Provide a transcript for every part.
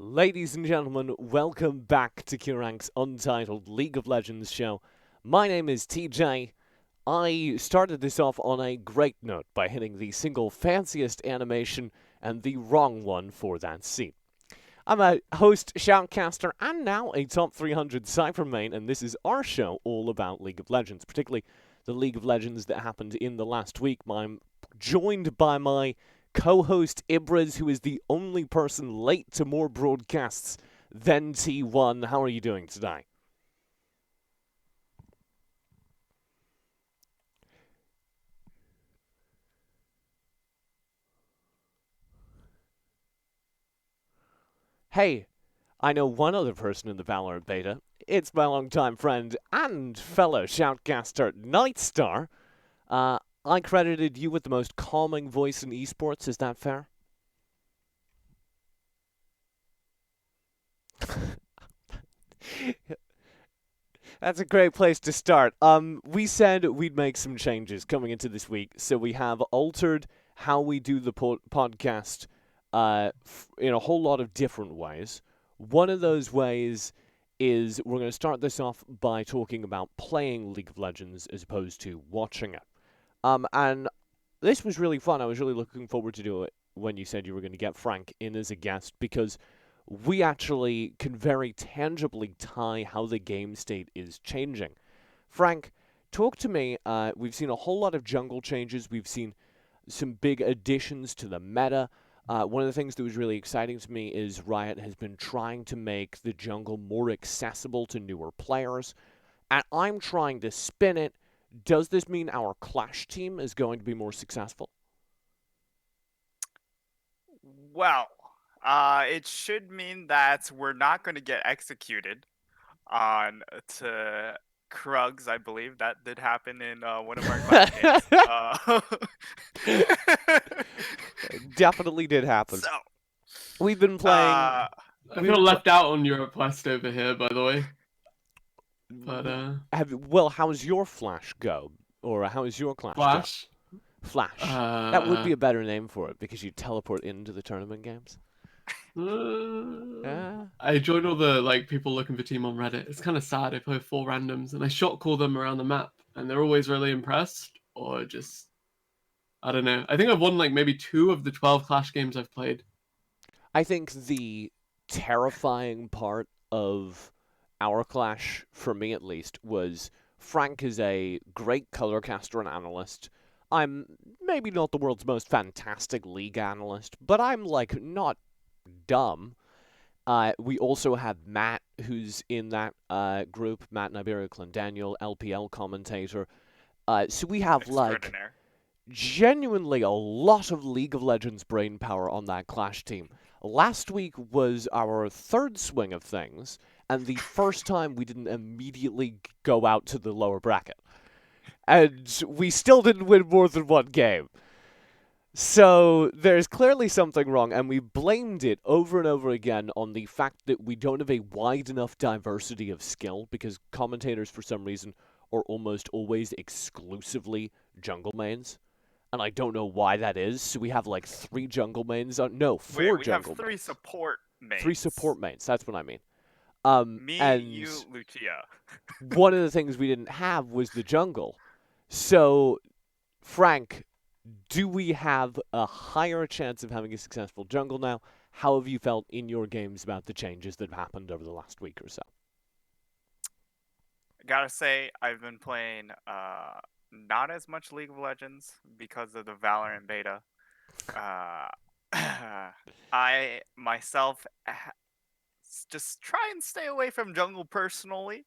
Ladies and gentlemen, welcome back to Qrank's Untitled League of Legends show. My name is TJ. I started this off on a great note by hitting the single fanciest animation and the wrong one for that scene. I'm a host, shoutcaster, and now a top 300 Cypher main, and this is our show all about League of Legends, particularly the League of Legends that happened in the last week. I'm joined by my co-host Ibriz, who is the only person late to more broadcasts than T1. How are you doing today? Hey, I know one other person in the Valorant beta. It's my longtime friend and fellow shoutcaster Nightstar. I credited you with the most calming voice in esports. Is that fair? That's a great place to start. We said we'd make some changes coming into this week, so we have altered how we do the podcast in a whole lot of different ways. One of those ways is we're going to start this off by talking about playing League of Legends as opposed to watching it. And this was really fun. I was really looking forward to do it when you said you were going to get Frank in as a guest, because we actually can very tangibly tie how the game state is changing. Frank, talk to me. We've seen a whole lot of jungle changes. We've seen some big additions to the meta. One of the things that was really exciting to me is Riot has been trying to make the jungle more accessible to newer players, and I'm trying to spin it. Does this mean our Clash team is going to be more successful? Well, it should mean that we're not going to get executed on to Krugs, I believe. That did happen in one of our class games. Definitely did happen. So, We've been playing. I feel left out on your request over here, by the way. But How's your Flash go? Or how's your Clash Flash. go? Flash. That would be a better name for it, because you teleport into the tournament games. I joined all the people looking for team on Reddit. It's kind of sad. I play 4 randoms and I shot call them around the map, and they're always really impressed, or just I don't know. I think I've won maybe 2 of the 12 Clash games I've played. I think the terrifying part of our Clash, for me at least, was Frank is a great color caster and analyst. I'm maybe not the world's most fantastic league analyst, but I'm not dumb. We also have Matt, who's in that group. Matt Niberia Clendaniel, LPL commentator. So we have genuinely a lot of League of Legends brainpower on that Clash team. Last week was our third swing of things, and the first time we didn't immediately go out to the lower bracket. And we still didn't win more than one game. So there's clearly something wrong, and we blamed it over and over again on the fact that we don't have a wide enough diversity of skill, because commentators, for some reason, are almost always exclusively jungle mains. And I don't know why that is. So we have 3 jungle mains. No, 4 we jungle have 3 support mains. 3 support mains, that's what I mean. Me, and you, Lucia. One of the things we didn't have was the jungle. So, Frank, do we have a higher chance of having a successful jungle now? How have you felt in your games about the changes that have happened over the last week or so? I gotta say, I've been playing not as much League of Legends because of the Valorant beta. I myself just try and stay away from jungle personally.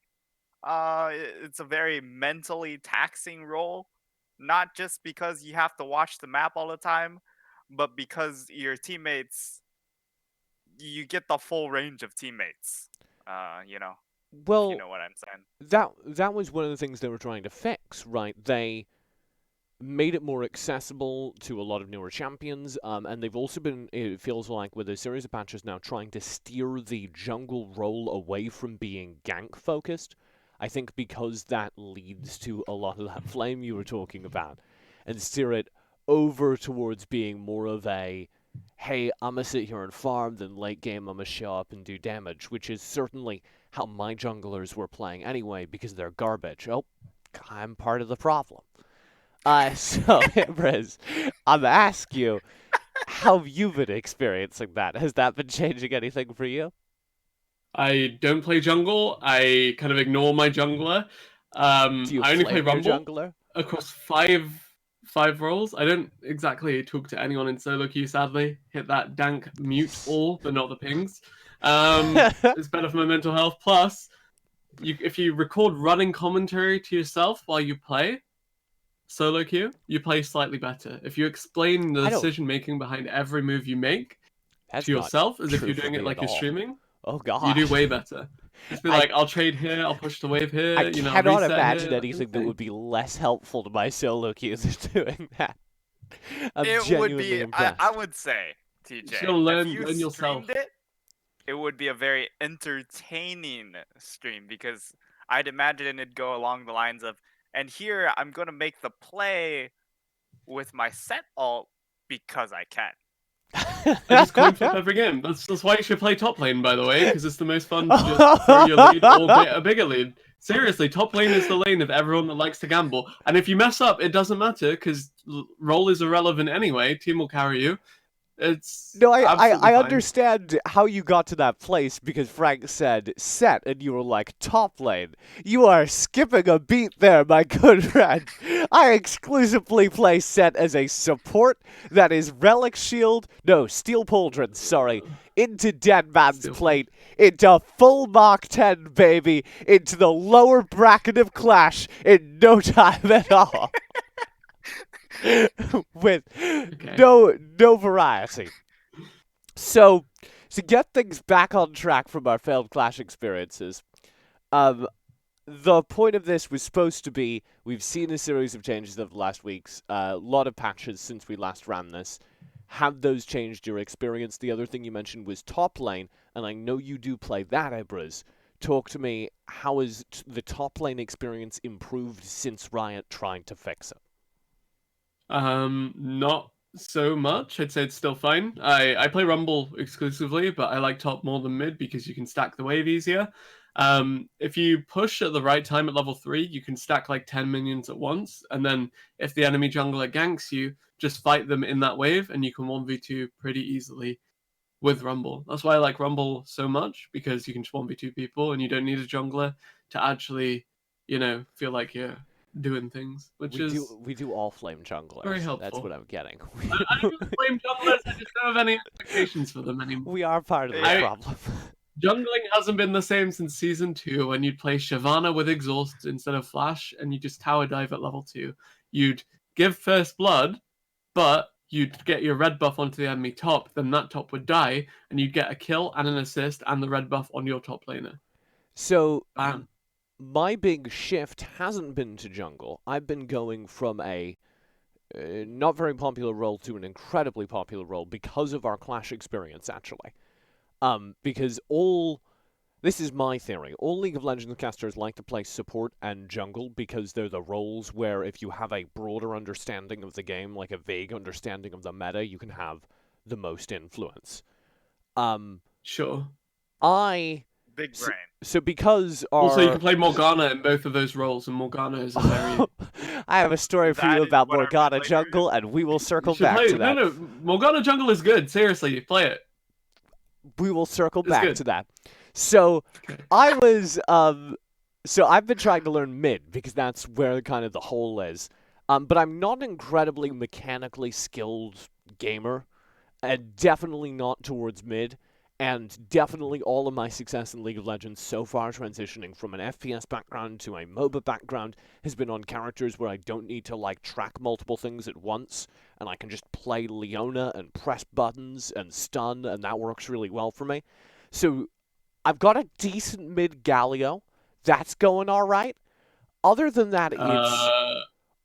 It's a very mentally taxing role, not just because you have to watch the map all the time, but because your teammates, you get the full range of teammates. Well, you know what I'm saying. That was one of the things they were trying to fix, right? They made it more accessible to a lot of newer champions, and they've also been, it feels like, with a series of patches now, trying to steer the jungle role away from being gank-focused. I think because that leads to a lot of that flame you were talking about, and steer it over towards being more of a hey, I'm gonna sit here and farm, then late game I'm gonna show up and do damage, which is certainly how my junglers were playing anyway, because they're garbage. Oh, I'm part of the problem. So, Ibriz, I'm gonna ask you, how have you been experiencing that? Has that been changing anything for you? I don't play jungle. I kind of ignore my jungler. Do you I only play flame your Rumble jungler? across five roles. I don't exactly talk to anyone in solo queue, sadly. Hit that dank mute all, but not the pings. It's better for my mental health. Plus, if you record running commentary to yourself while you play solo queue, you play slightly better. If you explain the I don't. decision making behind every move you make That's to not yourself as if true you're for doing it me at like you're all. streaming, Oh you do God. way better. Just be I like, I'll trade here, I'll push the wave here, I I'll cannot reset imagine here, anything that would be less helpful to my solo queues than doing that. I'm It would genuinely be. impressed. I would say, TJ, You gotta if learn you yourself. streamed it, it would be a very entertaining stream because I'd imagine it'd go along the lines of, and here I'm gonna make the play with my set alt because I can. I just coin flip every game. That's why you should play top lane, by the way, because it's the most fun to just throw your lead or get a bigger lead. Seriously, top lane is the lane of everyone that likes to gamble. And if you mess up, it doesn't matter, because role is irrelevant anyway. Team will carry you. It's No, absolutely I fine. understand how you got to that place because Frank said set and you were like top lane. You are skipping a beat there, my good friend. I exclusively play set as a support that is Relic Shield, no, Steel Pauldron, sorry, into Dead Man's Steel Plate, into full Mark 10, baby, into the lower bracket of Clash in no time at all. With no variety. So, to get things back on track from our failed Clash experiences, the point of this was supposed to be we've seen a series of changes over the last weeks, a lot of patches since we last ran this. Have those changed your experience? The other thing you mentioned was top lane, and I know you do play that, Ibriz. Talk to me, how has the top lane experience improved since Riot tried to fix it? Not so much. I'd say it's still fine. I play Rumble exclusively, but I like top more than mid because you can stack the wave easier. If you push at the right time at level 3, you can stack like 10 minions at once, and then if the enemy jungler ganks you, just fight them in that wave, and you can 1v2 pretty easily with Rumble. That's why I like Rumble so much, because you can just 1v2 people, and you don't need a jungler to actually, feel like you're doing things, which We do all flame junglers. very helpful. That's what I'm getting. I don't blame junglers, I just don't have any expectations for them anymore. We are part of the I- problem. Jungling hasn't been the same since Season 2, when you'd play Shyvana with Exhaust instead of Flash, and you just tower dive at level 2. You'd give First Blood, but you'd get your red buff onto the enemy top, then that top would die, and you'd get a kill and an assist and the red buff on your top laner. So, Bam. my big shift hasn't been to jungle. I've been going from a not very popular role to an incredibly popular role because of our Clash experience, actually. Because this is my theory. All League of Legends casters like to play support and jungle because they're the roles where if you have a broader understanding of the game, like a vague understanding of the meta, you can have the most influence. Sure. Big brain. So because Also, you can play Morgana in both of those roles, and Morgana is a very... I have a story for That you is about what our Morgana mid laner jungle, and we will You circle should back play... to that. No, Morgana jungle is good. Seriously, play it. We will circle It's back good. to that. So Okay. I was so I've been trying to learn mid because that's where kind of the hole is. But I'm not an incredibly mechanically skilled gamer, and definitely not towards mid. And definitely all of my success in League of Legends so far transitioning from an FPS background to a MOBA background has been on characters where I don't need to like track multiple things at once, and I can just play Leona and press buttons and stun, and that works really well for me. So I've got a decent mid Galio. That's going alright. Other than that, it's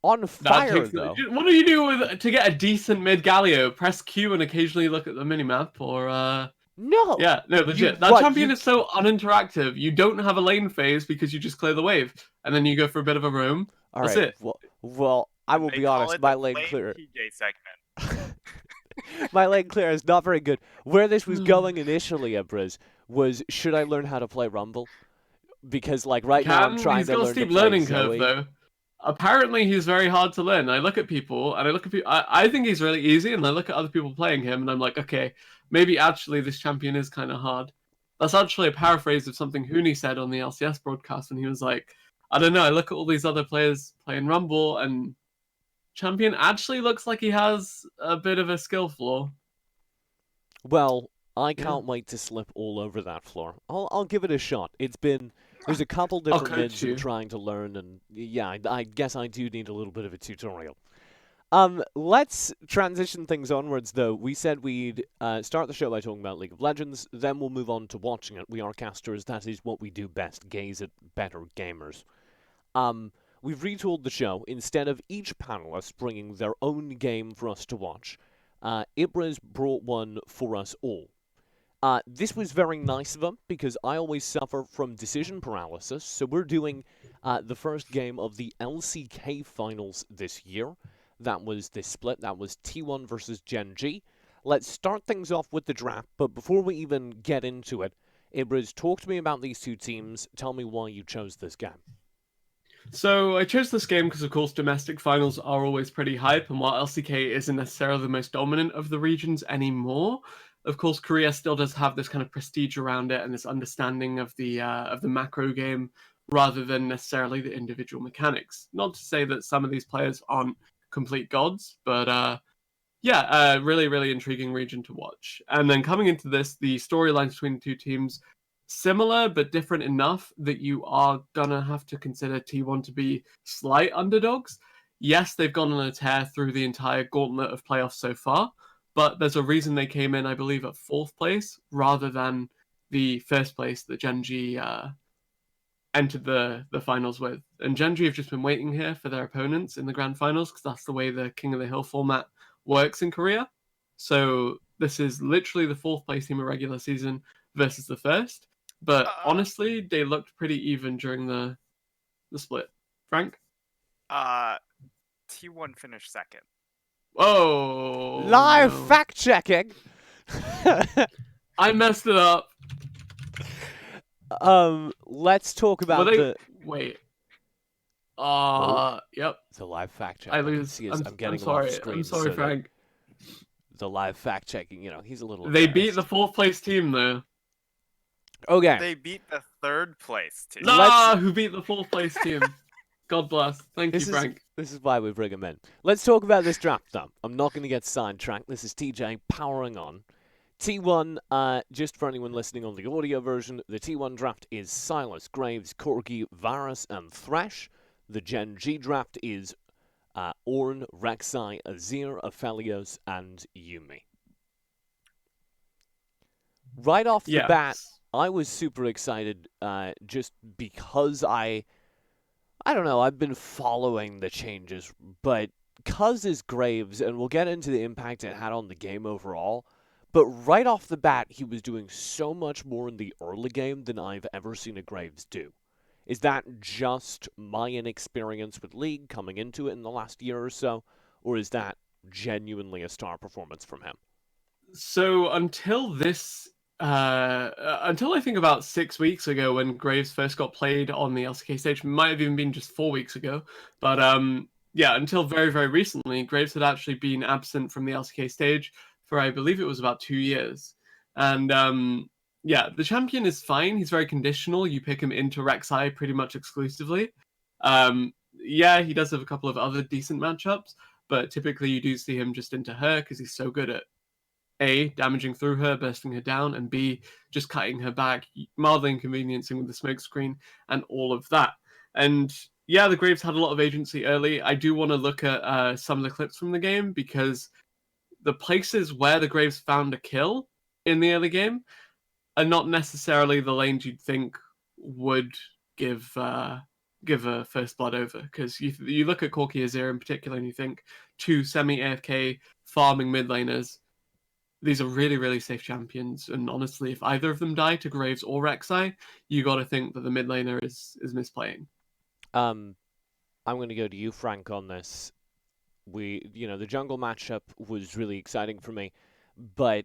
on fire, though. What do you do to get a decent mid Galio? Press Q and occasionally look at the minimap, or... No! Yeah, no, legit. That champion is so uninteractive. You don't have a lane phase because you just clear the wave, and then you go for a bit of a roam. That's Alright, it. well, I will They be call honest, it my the lane flame clear... TJ segment. My lane clear is not very good. Where this was going initially, Ibriz, was should I learn how to play Rumble? Because like right now I'm trying He's to got a learn to steep play learning curve, Zoe. though. Apparently, he's very hard to learn. I look at people, and I look at people. I think he's really easy, and I look at other people playing him, and I'm like, okay, maybe actually this champion is kind of hard. That's actually a paraphrase of something Hooney said on the LCS broadcast, and he was like, I don't know, I look at all these other players playing Rumble, and champion actually looks like he has a bit of a skill flaw. Well, I Yeah. can't wait to slip all over that floor. I'll give it a shot. There's a couple I'll different coach mids I'm you. trying to learn, and yeah, I guess I do need a little bit of a tutorial. Let's transition things onwards, though. We said we'd start the show by talking about League of Legends, then we'll move on to watching it. We are casters, that is what we do best, gaze at better gamers. We've retooled the show. Instead of each panelist bringing their own game for us to watch, Ibriz brought one for us all. This was very nice of him because I always suffer from decision paralysis. So we're doing the first game of the LCK finals this year. That was this split. That was T1 versus Gen G. Let's start things off with the draft. But before we even get into it, Ibriz, talk to me about these two teams. Tell me why you chose this game. So I chose this game because, of course, domestic finals are always pretty hype, and while LCK isn't necessarily the most dominant of the regions anymore, of course, Korea still does have this kind of prestige around it and this understanding of the macro game rather than necessarily the individual mechanics. Not to say that some of these players aren't complete gods, but yeah, really, really intriguing region to watch. And then coming into this, the storylines between the two teams similar but different enough that you are gonna have to consider T1 to be slight underdogs. Yes, they've gone on a tear through the entire gauntlet of playoffs so far, but there's a reason they came in, I believe, at 4th place rather than the 1st place that Gen G entered the finals with. And Gen G have just been waiting here for their opponents in the grand finals because that's the way the King of the Hill format works in Korea. So this is literally the 4th place team of regular season versus the 1st. But honestly, they looked pretty even during the split. Frank? T1 finished second. Oh, Live no. fact checking. I messed it up. Let's talk about the. Wait. Yep. It's a live fact check. I I can lose. see I'm getting sorry. off screen. I'm sorry, so Frank. The live fact checking, he's a little. They beat embarrassed. the 4th place team, though. Okay. They beat the 3rd place team. Who beat the 4th place team? God bless. Thank you, Frank. This is why we bring him in. Let's talk about this draft, though. I'm not going to get sidetracked. This is TJ powering on. T1, just for anyone listening on the audio version, the T1 draft is Silas, Graves, Corgi, Varus, and Thresh. The Gen G draft is Ornn, Rek'Sai, Azir, Aphelios, and Yuumi. Right off the bat, I was super excited just because I don't know, I've been following the changes, but Cuz is Graves, and we'll get into the impact it had on the game overall, but right off the bat, he was doing so much more in the early game than I've ever seen a Graves do. Is that just my inexperience with League coming into it in the last year or so, or is that genuinely a star performance from him? So until I think about 6 weeks ago when Graves first got played on the LCK stage, might have even been just 4 weeks ago, but yeah, until very, very recently, Graves had actually been absent from the LCK stage for, I believe it was about 2 years. And yeah, the champion is fine. He's very conditional. You pick him into Rek'Sai pretty much exclusively. Yeah, he does have a couple of other decent matchups, but typically you do see him just into her because he's so good at A, damaging through her, bursting her down, and B, just cutting her back, mildly inconveniencing with the smoke screen and all of that. And yeah, the Graves had a lot of agency early. I do want to look at some of the clips from the game because the places where the Graves found a kill in the early game are not necessarily the lanes you'd think would give a first blood over. Because you look at Corki Azir in particular and you think two semi-AFK farming mid laners. These are really, really safe champions. And honestly, if either of them die to Graves or Rek'Sai, you got to think that the mid laner is misplaying. I'm going to go to you, Frank, on this. The jungle matchup was really exciting for me, but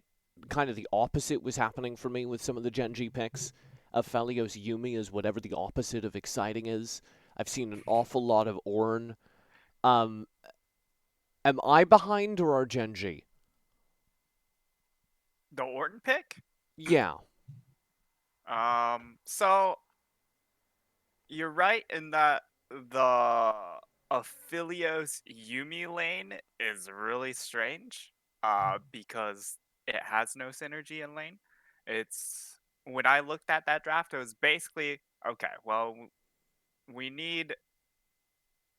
kind of the opposite was happening for me with some of the Genji picks. Aphelios Yumi is whatever the opposite of exciting is. I've seen an awful lot of Ornn. Am I behind or are Genji? The Orton pick? Yeah. So you're right in that the Aphelios Yumi lane is really strange. Because it has no synergy in lane. It's when I looked at that draft, it was basically okay. Well, we need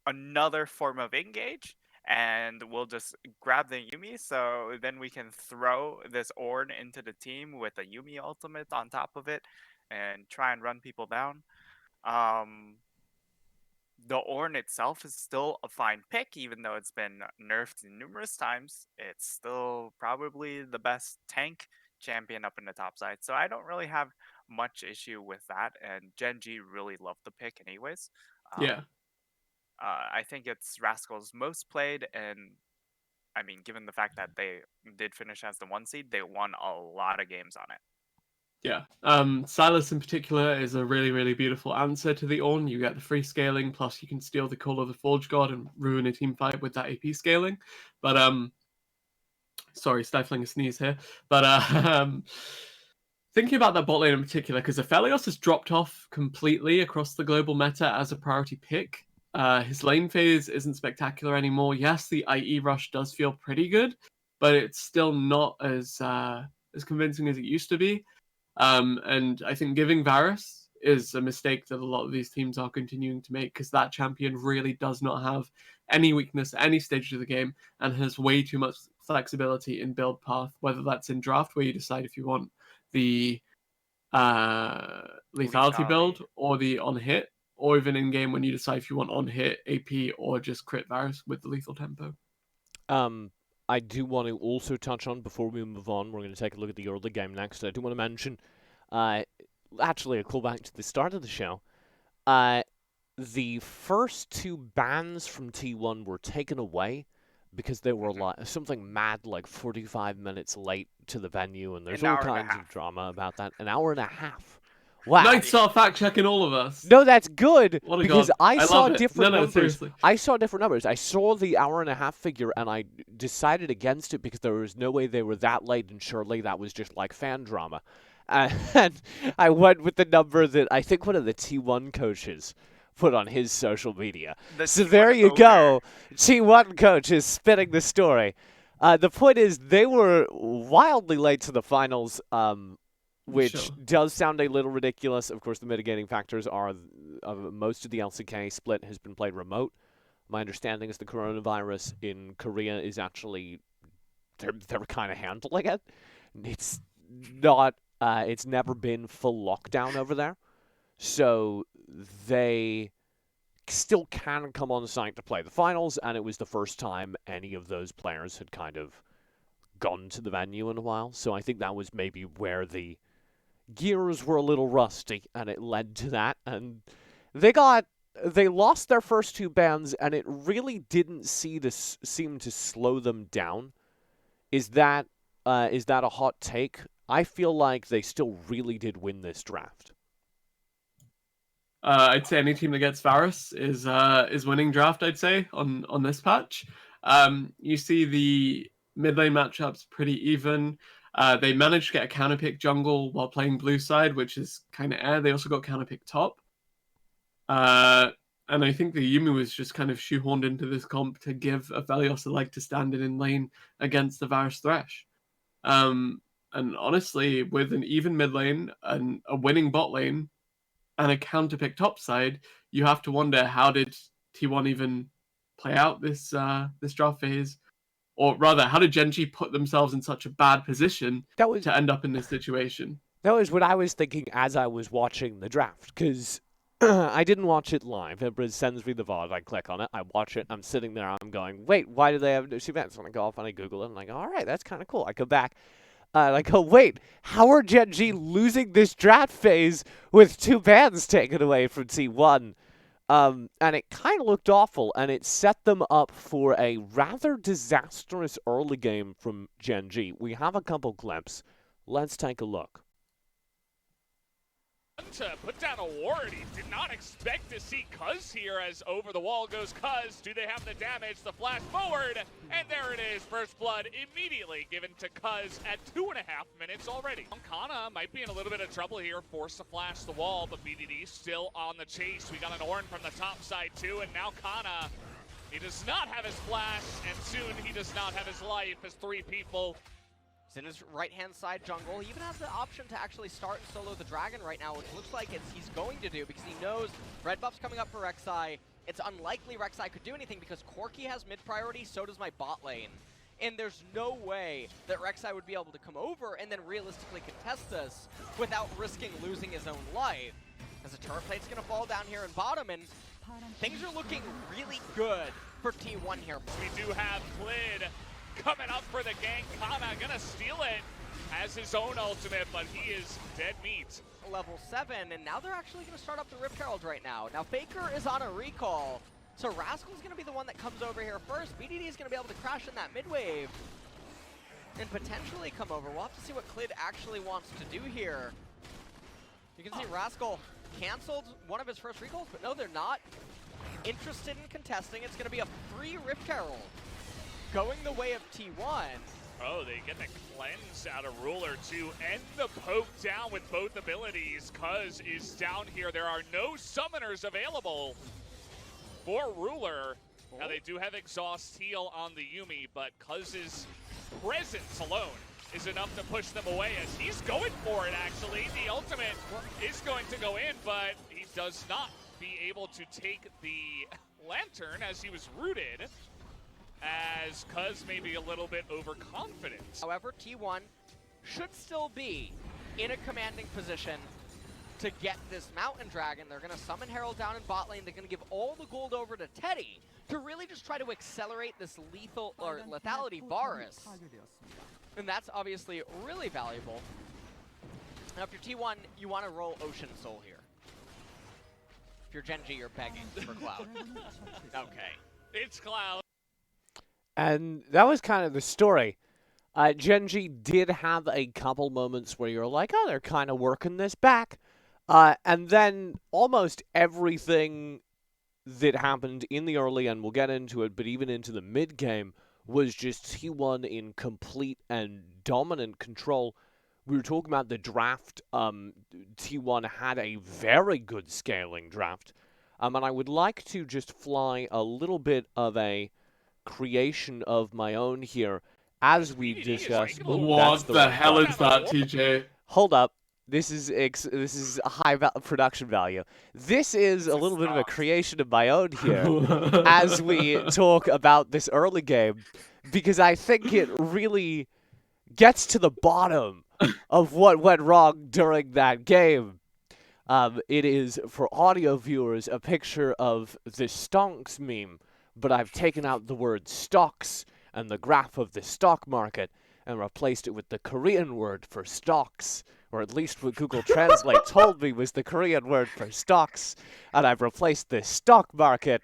another form of engage, and we'll just grab the Yumi. So then we can throw this Ornn into the team with a Yumi ultimate on top of it, and try and run people down. Um, the Ornn itself is still a fine pick, even though it's been nerfed numerous times. It's still probably the best tank champion up in the top side, so I don't really have much issue with that. And Genji really loved the pick, anyways. Yeah. I think it's Rascal's most played, and I mean, given the fact that they did finish as the 1 seed, they won a lot of games on it. Yeah. Silas in particular is a really, really beautiful answer to the Ornn. You get the free scaling, plus you can steal the Call of the Forge God and ruin a team fight with that AP scaling. But sorry, stifling a sneeze here. But thinking about that bot lane in particular, because Aphelios has dropped off completely across the global meta as a priority pick. His lane phase isn't spectacular anymore. Yes, the IE rush does feel pretty good, but it's still not as convincing as it used to be. And I think giving Varus is a mistake that a lot of these teams are continuing to make, because that champion really does not have any weakness at any stage of the game and has way too much flexibility in build path, whether that's in draft where you decide if you want the lethality build or the on hit, or even in game when you decide if you want on hit AP or just crit Varus with the lethal tempo. I do want to also touch on, before we move on, we're going to take a look at the early game next. I do want to mention, actually a callback to the start of the show. The first 2 bans from T1 were taken away because they were something mad like 45 minutes late to the venue, and there's all kinds of drama about that. An hour and a half. Wow. Nice fact checking all of us. No, that's good, what a because god. I saw different numbers. Seriously. I saw different numbers. I saw the hour and a half figure, and I decided against it because there was no way they were that late, and surely that was just like fan drama. And I went with the number that I think one of the T1 coaches put on his social media. So there you go. T1 coach is spinning the story. The point is, they were wildly late to the finals, which does sound a little ridiculous. Of course, the mitigating factors are most of the LCK split has been played remote. My understanding is the coronavirus in Korea is actually, they're kind of handling it. It's not, it's never been full lockdown over there. So they still can come on site to play the finals, and it was the first time any of those players had kind of gone to the venue in a while. So I think that was maybe where the gears were a little rusty, and it led to that. And they lost their first 2 bans, and it really didn't seem to slow them down. Is that a hot take? I feel like they still really did win this draft. I'd say any team that gets Varus is winning draft, I'd say, on this patch. You see the mid lane matchups pretty even. They managed to get a counterpick jungle while playing blue side, which is kind of air. They also got counterpick top. And I think the Yumi was just kind of shoehorned into this comp to give Aphelios a leg to stand in lane against the Varus Thresh. And honestly, with an even mid lane and a winning bot lane and a counterpick top side, you have to wonder, how did T1 even play out this draft phase? Or rather, how did Genji put themselves in such a bad position to end up in this situation? That was what I was thinking as I was watching the draft, because I didn't watch it live. Ibriz sends me the VOD, I click on it, I watch it, I'm sitting there, I'm going, wait, why do they have those events? And I go off and I Google it, and I go, all right, that's kind of cool. I go back, and I go, wait, how are Genji losing this draft phase with 2 bans taken away from T1? And it kind of looked awful, and it set them up for a rather disastrous early game from Gen G. We have a couple clips. Let's take a look. To put down a ward, he did not expect to see Cuz here as over the wall goes Cuz. Do they have the damage? The flash forward, and there it is. First blood immediately given to Cuz at 2.5 minutes already. Kana might be in a little bit of trouble here, forced to flash the wall, but BDD still on the chase. We got an Ornn from the top side too, and now Kana, he does not have his flash, and soon he does not have his life as 3 people. He's in his right-hand side jungle. He even has the option to actually start and solo the dragon right now, which looks like he's going to do because he knows red buff's coming up for Rek'Sai. It's unlikely Rek'Sai could do anything because Corki has mid priority, so does my bot lane. And there's no way that Rek'Sai would be able to come over and then realistically contest this without risking losing his own life. As the turret plate's going to fall down here in bottom, and things are looking really good for T1 here. We do have Klid coming up for the gank. Kana gonna steal it as his own ultimate, but he is dead meat. Level 7, and now they're actually going to start up the Rift Herald right now. Now Faker is on a recall, so Rascal's going to be the one that comes over here first. BDD is going to be able to crash in that mid wave and potentially come over. We'll have to see what Klid actually wants to do here. You can see Rascal canceled one of his first recalls, but no, they're not interested in contesting. It's going to be a free Rift Herald going the way of T1. Oh, they get the cleanse out of Ruler to end the poke down with both abilities. Cuz is down here. There are no summoners available for Ruler. Now they do have exhaust heal on the Yuumi, but Cuz's presence alone is enough to push them away as he's going for it actually. The ultimate is going to go in, but he does not be able to take the lantern as he was rooted, as Cuz may be a little bit overconfident. However, T1 should still be in a commanding position to get this Mountain Dragon. They're going to summon Herald down in bot lane. They're going to give all the gold over to Teddy to really just try to accelerate this lethal or lethality Varus. And that's obviously really valuable. Now, if you're T1, you want to roll Ocean Soul here. If you're Gen G, you're begging for Cloud. Okay. It's Cloud. And that was kind of the story. Gen G did have a couple moments where you're like, oh, they're kind of working this back. And then almost everything that happened in the early end, we'll get into it, but even into the mid-game, was just T1 in complete and dominant control. We were talking about the draft. T1 had a very good scaling draft. And I would like to just fly a little bit of a creation of my own here as we discuss. What the hell is that, TJ? Hold up. This is a high production value. This is a little bit of a creation of my own here as we talk about this early game, because I think it really gets to the bottom of what went wrong during that game. It is, for audio viewers, a picture of the stonks meme, but I've taken out the word stocks and the graph of the stock market and replaced it with the Korean word for stocks, or at least what Google Translate told me was the Korean word for stocks, and I've replaced the stock market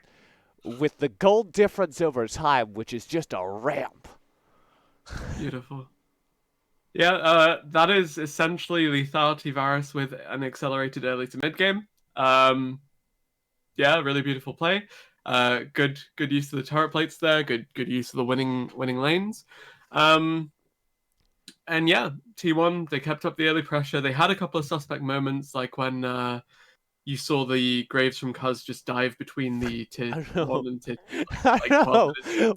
with the gold difference over time, which is just a ramp. Beautiful. Yeah, that is essentially lethality Varus with an accelerated early to mid game. Yeah, really beautiful play. Good use of the turret plates there. Good use of the winning lanes. And yeah, T1, they kept up the early pressure. They had a couple of suspect moments, like when you saw the Graves from Cuz just dive between the T1 and T2. I know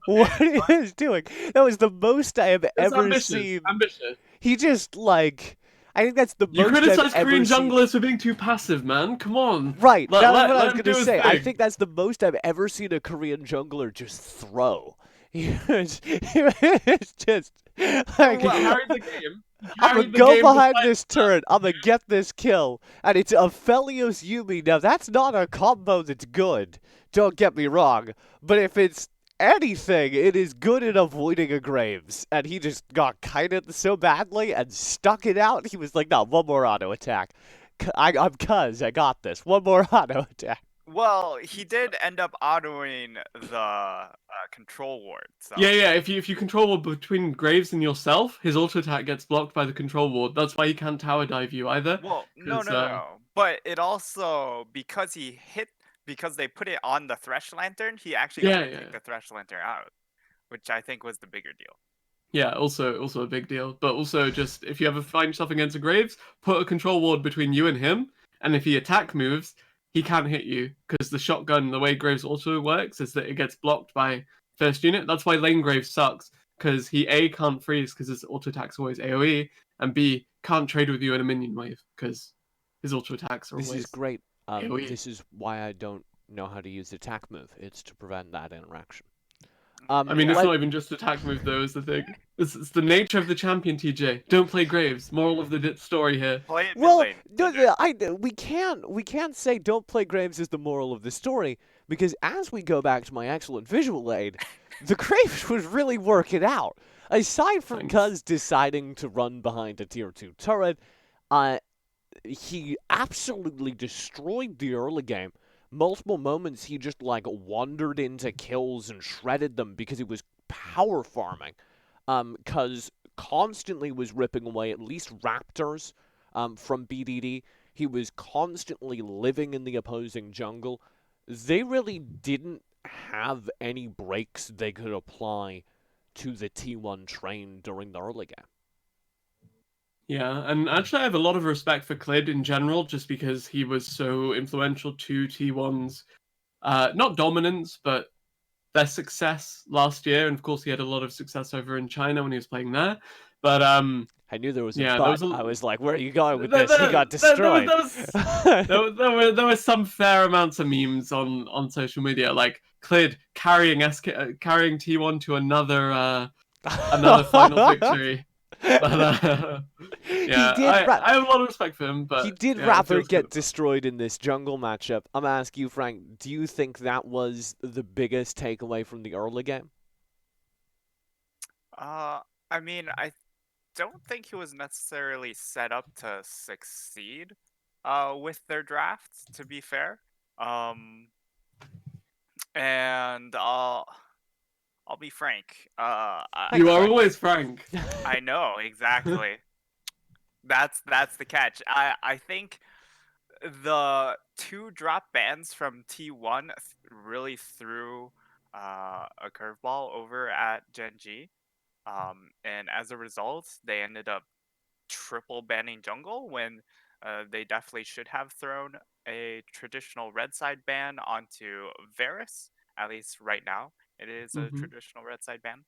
what he was doing. That was the most I have ever seen. Ambitious. He just, like, I think that's the most You criticize I've ever Korean seen. junglers for being too passive, man. Come on. Right, that's what I was him going to do his say. I thing. think that's the most I've ever seen a Korean jungler just throw. It's just like, Well, carried the game. I'm going to go behind this turret, I'm going to get this kill, and it's Aphelios Yuumi. Now, that's not a combo that's good, don't get me wrong, but if it's anything, it is good in avoiding a Graves, and he just got kited so badly and stuck it out. He was like, no, one more auto attack. I'm Cuz, I got this. One more auto attack. Well, he did end up autoing the control ward. So. Yeah. If you control ward between Graves and yourself, his auto attack gets blocked by the control ward. That's why he can't tower dive you either. Well, no. 'cause, But it also because they put it on the Thresh Lantern, he actually Yeah, couldn't yeah. take the Thresh Lantern out, which I think was the bigger deal. Yeah, also a big deal. But also just if you ever find yourself against a Graves, put a control ward between you and him, and if he attack moves, he can't hit you because the shotgun, the way Graves also works, is that it gets blocked by first unit. That's why lane Graves sucks because he A can't freeze because his auto attack's always AOE, and B can't trade with you in a minion wave because his auto attacks are This always is great. AOE. This is why I don't know how to use the attack move. It's to prevent that interaction. I mean, it's let- not even just attack move though. Is the thing. It's the nature of the champion. TJ, don't play Graves. Moral of the story here. Play it mid Well, lane. we can't say don't play Graves is the moral of the story, because as we go back to my excellent visual aid, the Graves was really working out. Aside from Thanks. Cuz deciding to run behind a tier 2 turret, he absolutely destroyed the early game. Multiple moments he just like wandered into kills and shredded them because he was power farming. Cuz constantly was ripping away at least raptors from BDD. He was constantly living in the opposing jungle. They really didn't have any breaks they could apply to the T1 train during the early game. Yeah, and actually I have a lot of respect for Clid in general, just because he was so influential to T1's, not dominance, but their success last year. And of course he had a lot of success over in China when he was playing there. But I knew there was a Yeah, but. there was a- I was like, where are you going with there- this? He there- got there- destroyed. there were some fair amounts of memes on social media, like Clid carrying T1 to another final victory. But, yeah, I have a lot of respect for him, but he did yeah, it rather feels get good. destroyed in this jungle matchup. I'm gonna ask you, Frank, do you think that was the biggest takeaway from the early game? I mean, I don't think he was necessarily set up to succeed with their drafts, to be fair. And I'll be frank. You are always Frank. I know exactly. That's the catch. I think the 2 drop bans from T1 really threw a curveball over at Gen G. And as a result, they ended up triple banning jungle when they definitely should have thrown a traditional red side ban onto Varus. At least right now, it is a traditional red side ban.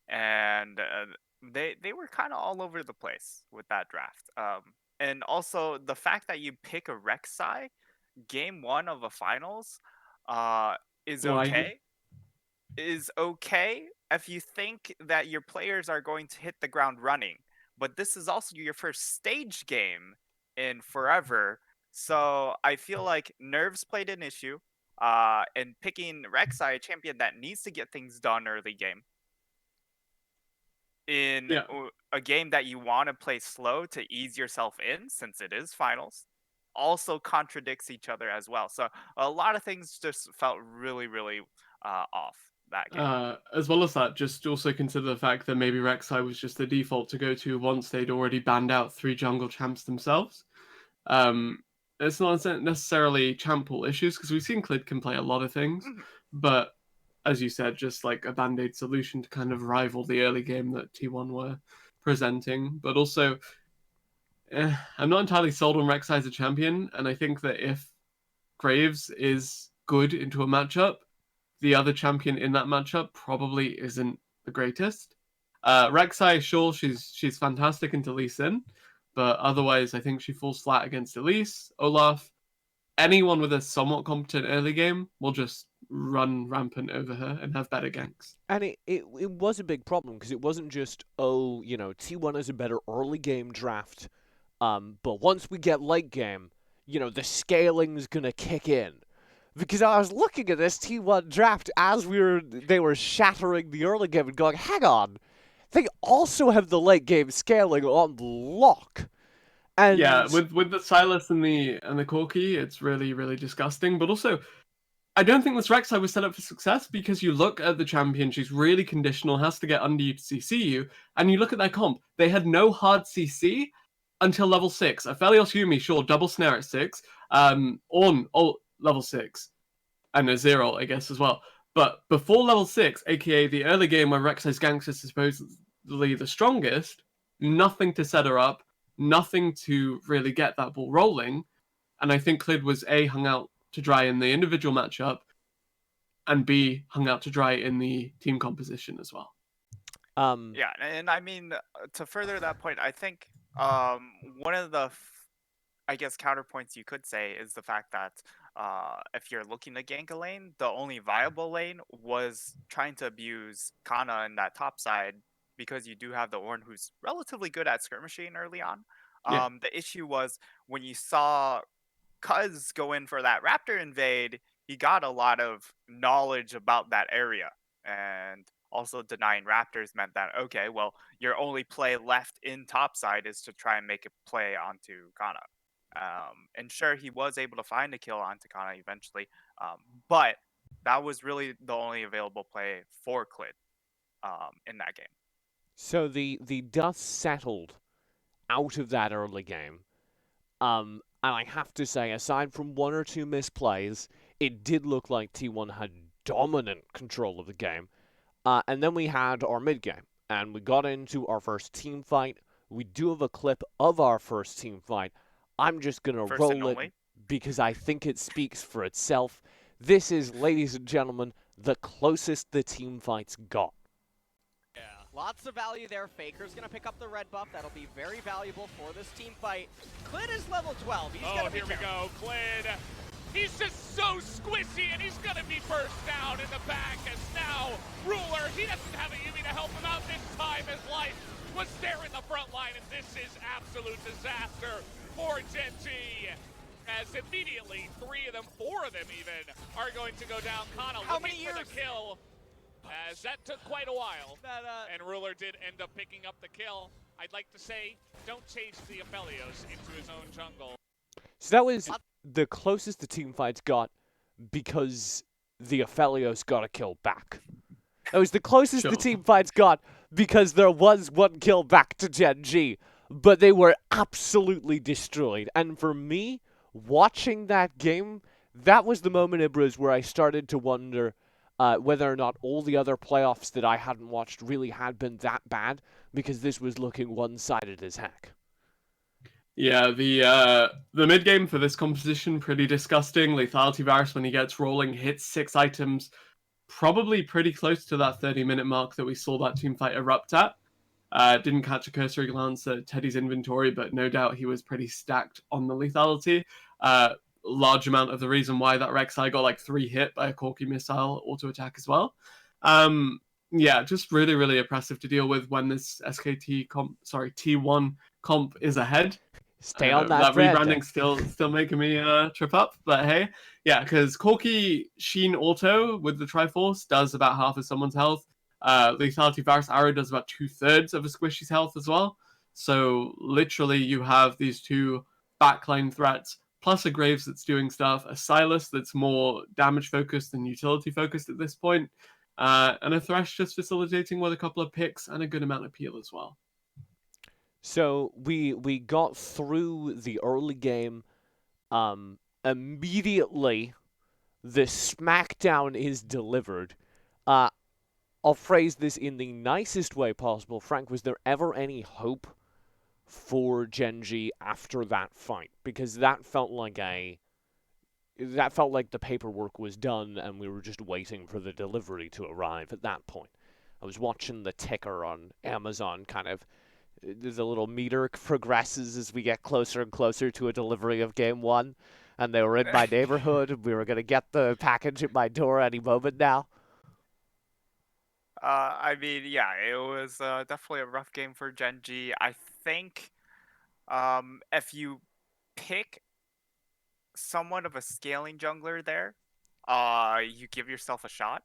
And they were kind of all over the place with that draft. And also the fact that you pick a Rek'Sai game 1 of a finals is Why? okay. Is okay if you think that your players are going to hit the ground running. But this is also your first stage game in forever. So I feel like nerves played an issue. And picking Rek'Sai, a champion that needs to get things done early game, in Yeah. a game that you want to play slow to ease yourself in, since it is finals, also contradicts each other as well. So a lot of things just felt really, really off that game. As well as that, just also consider the fact that maybe Rek'Sai was just the default to go to once they'd already banned out 3 jungle champs themselves. It's not necessarily champ pool issues, because we've seen Clid can play a lot of things, but as you said, just like a band-aid solution to kind of rival the early game that T1 were presenting. But also, I'm not entirely sold on Rek'Sai as a champion, and I think that if Graves is good into a matchup, the other champion in that matchup probably isn't the greatest. Rek'Sai, sure, she's fantastic into Lee Sin, but otherwise I think she falls flat against Elise, Olaf. Anyone with a somewhat competent early game will just run rampant over her and have better ganks. And it was a big problem, because it wasn't just, T1 is a better early game draft, but once we get late game, the scaling's gonna kick in. Because I was looking at this T1 draft as they were shattering the early game and going, hang on, they also have the late game scaling on lock. And Yeah, with the Silas and the Corki, it's really, really disgusting. But also, I don't think this Rek'Sai was set up for success because you look at the champion, she's really conditional, has to get under you to CC you, and you look at their comp. They had no hard CC until level 6. Aphelios Yumi, sure, double snare at 6. Ornn, level 6. And a 0, I guess, as well. But before level 6, aka the early game where Rek'Sai's ganks is supposedly the strongest, nothing to set her up, nothing to really get that ball rolling. And I think Clid was A, hung out to dry in the individual matchup, and B, hung out to dry in the team composition as well. Yeah, and I mean, to further that point, I think one of the, I guess, counterpoints you could say is the fact that if you're looking to gank a lane, the only viable lane was trying to abuse Kana in that top side because you do have the Ornn who's relatively good at skirmishing early on. Yeah. The issue was when you saw Cuz go in for that Raptor invade, he got a lot of knowledge about that area. And also denying Raptors meant that, okay, well, your only play left in topside is to try and make a play onto Kana. And sure, he was able to find a kill onto Kana eventually, but that was really the only available play for Clid in that game. so the dust settled out of that early game. And I have to say, aside from one or two misplays, it did look like T1 had dominant control of the game. And then we had our mid game, and we got into our first team fight. We do have a clip of our first team fight. I'm just going to roll it because I think it speaks for itself. This is, ladies and gentlemen, the closest the team fights got. Yeah. Lots of value there. Faker's going to pick up the red buff. That'll be very valuable for this team fight. Clid is level 12. He's Oh, gonna be here we go. Clid. He's just so squishy, and he's going to be burst down in the back as now Ruler, he doesn't have a Yumi to help him out this time. His life was there in the front line, and this is absolute disaster for Gen G. As immediately, 3 of them, 4 of them even, are going to go down. Kana looking for the kill, as that took quite a while. And Ruler did end up picking up the kill. I'd like to say, don't chase the Aphelios into his own jungle. So that was the closest the team fights got because the Aphelios got a kill back. That was the closest the team fights got because there was one kill back to Gen G, but they were absolutely destroyed. And for me, watching that game, that was the moment, Ibriz, where I started to wonder whether or not all the other playoffs that I hadn't watched really had been that bad, because this was looking one-sided as heck. Yeah, the mid game for this composition pretty disgusting. Lethality Varus, when he gets rolling, hits 6 items, probably pretty close to that 30-minute mark that we saw that team fight erupt at. Didn't catch a cursory glance at Teddy's inventory, but no doubt he was pretty stacked on the lethality. Large amount of the reason why that Rek'Sai got like 3 hit by a Corki missile auto attack as well. Yeah, just really, really oppressive to deal with when this T1 comp is ahead. Stay on that thread. Rebranding still making me trip up, but hey, yeah, because Corki Sheen Auto with the Triforce does about half of someone's health. Lethality Varus Arrow does about 2/3 of a squishy's health as well. So literally, you have these 2 backline threats, plus a Graves that's doing stuff, a Silas that's more damage focused than utility focused at this point, and a Thresh just facilitating with a couple of picks and a good amount of peel as well. So we got through the early game. Immediately, the smackdown is delivered. I'll phrase this in the nicest way possible. Frank, was there ever any hope for Gen G after that fight? Because that felt like the paperwork was done and we were just waiting for the delivery to arrive at that point. I was watching the ticker on Amazon kind of. The little meter progresses as we get closer and closer to a delivery of Game 1. And they were in my neighborhood. We were going to get the package at my door any moment now. I mean, yeah, it was definitely a rough game for Gen G. I think if you pick somewhat of a scaling jungler there, you give yourself a shot.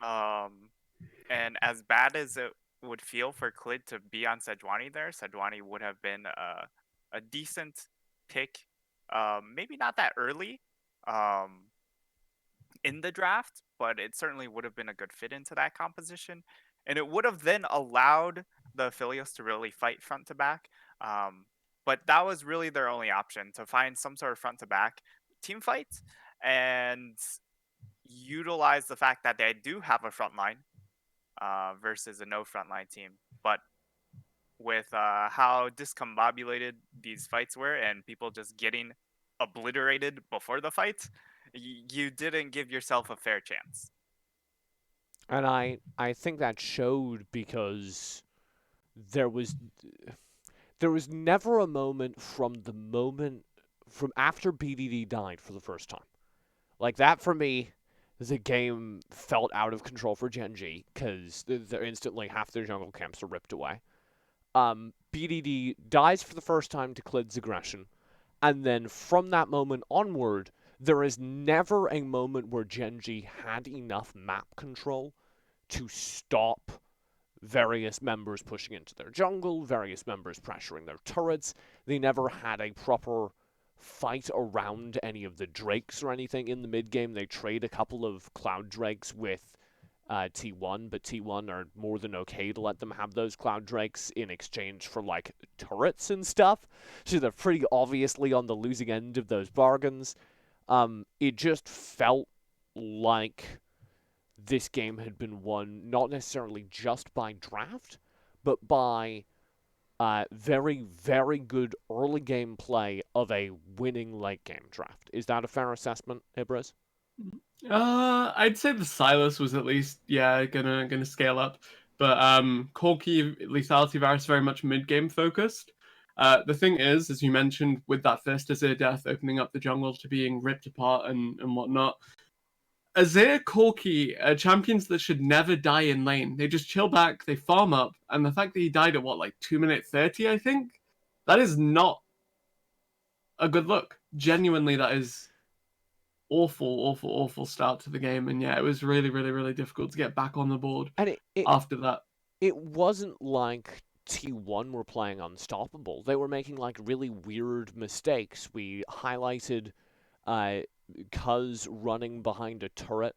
And as bad as it would feel for Clid to be on Sejuani there, Sejuani would have been a decent pick. Maybe not that early in the draft, but it certainly would have been a good fit into that composition. And it would have then allowed the Aphelios to really fight front to back. But that was really their only option, to find some sort of front to back team fight and utilize the fact that they do have a front line versus a no front line team. But with how discombobulated these fights were and people just getting obliterated before the fight, you didn't give yourself a fair chance. And I think that showed because there was never a moment from after BDD died for the first time. Like that for me, the game felt out of control for Gen G because they're instantly half their jungle camps are ripped away. BDD dies for the first time to Klid's aggression, and then from that moment onward, there is never a moment where Gen G had enough map control to stop various members pushing into their jungle, various members pressuring their turrets. They never had a proper fight around any of the drakes or anything in the mid game. They trade a couple of cloud drakes with T1, but T1 are more than okay to let them have those cloud drakes in exchange for like turrets and stuff. So they're pretty obviously on the losing end of those bargains. It just felt like this game had been won not necessarily just by draft, but by very, very good early game play of a winning late game draft. Is that a fair assessment, Ibriz? I'd say the Silas was at least gonna scale up, but Corki Lethality Virus very much mid game focused. The thing is, as you mentioned, with that first Azir death opening up the jungle to being ripped apart and whatnot, Azir, Corki are champions that should never die in lane. They just chill back, they farm up, and the fact that he died at what, like 2:30, I think, that is not a good look. Genuinely, that is awful start to the game, and yeah, it was really difficult to get back on the board And after that. it wasn't like T1 were playing unstoppable. They were making like really weird mistakes. We highlighted Cuz running behind a turret,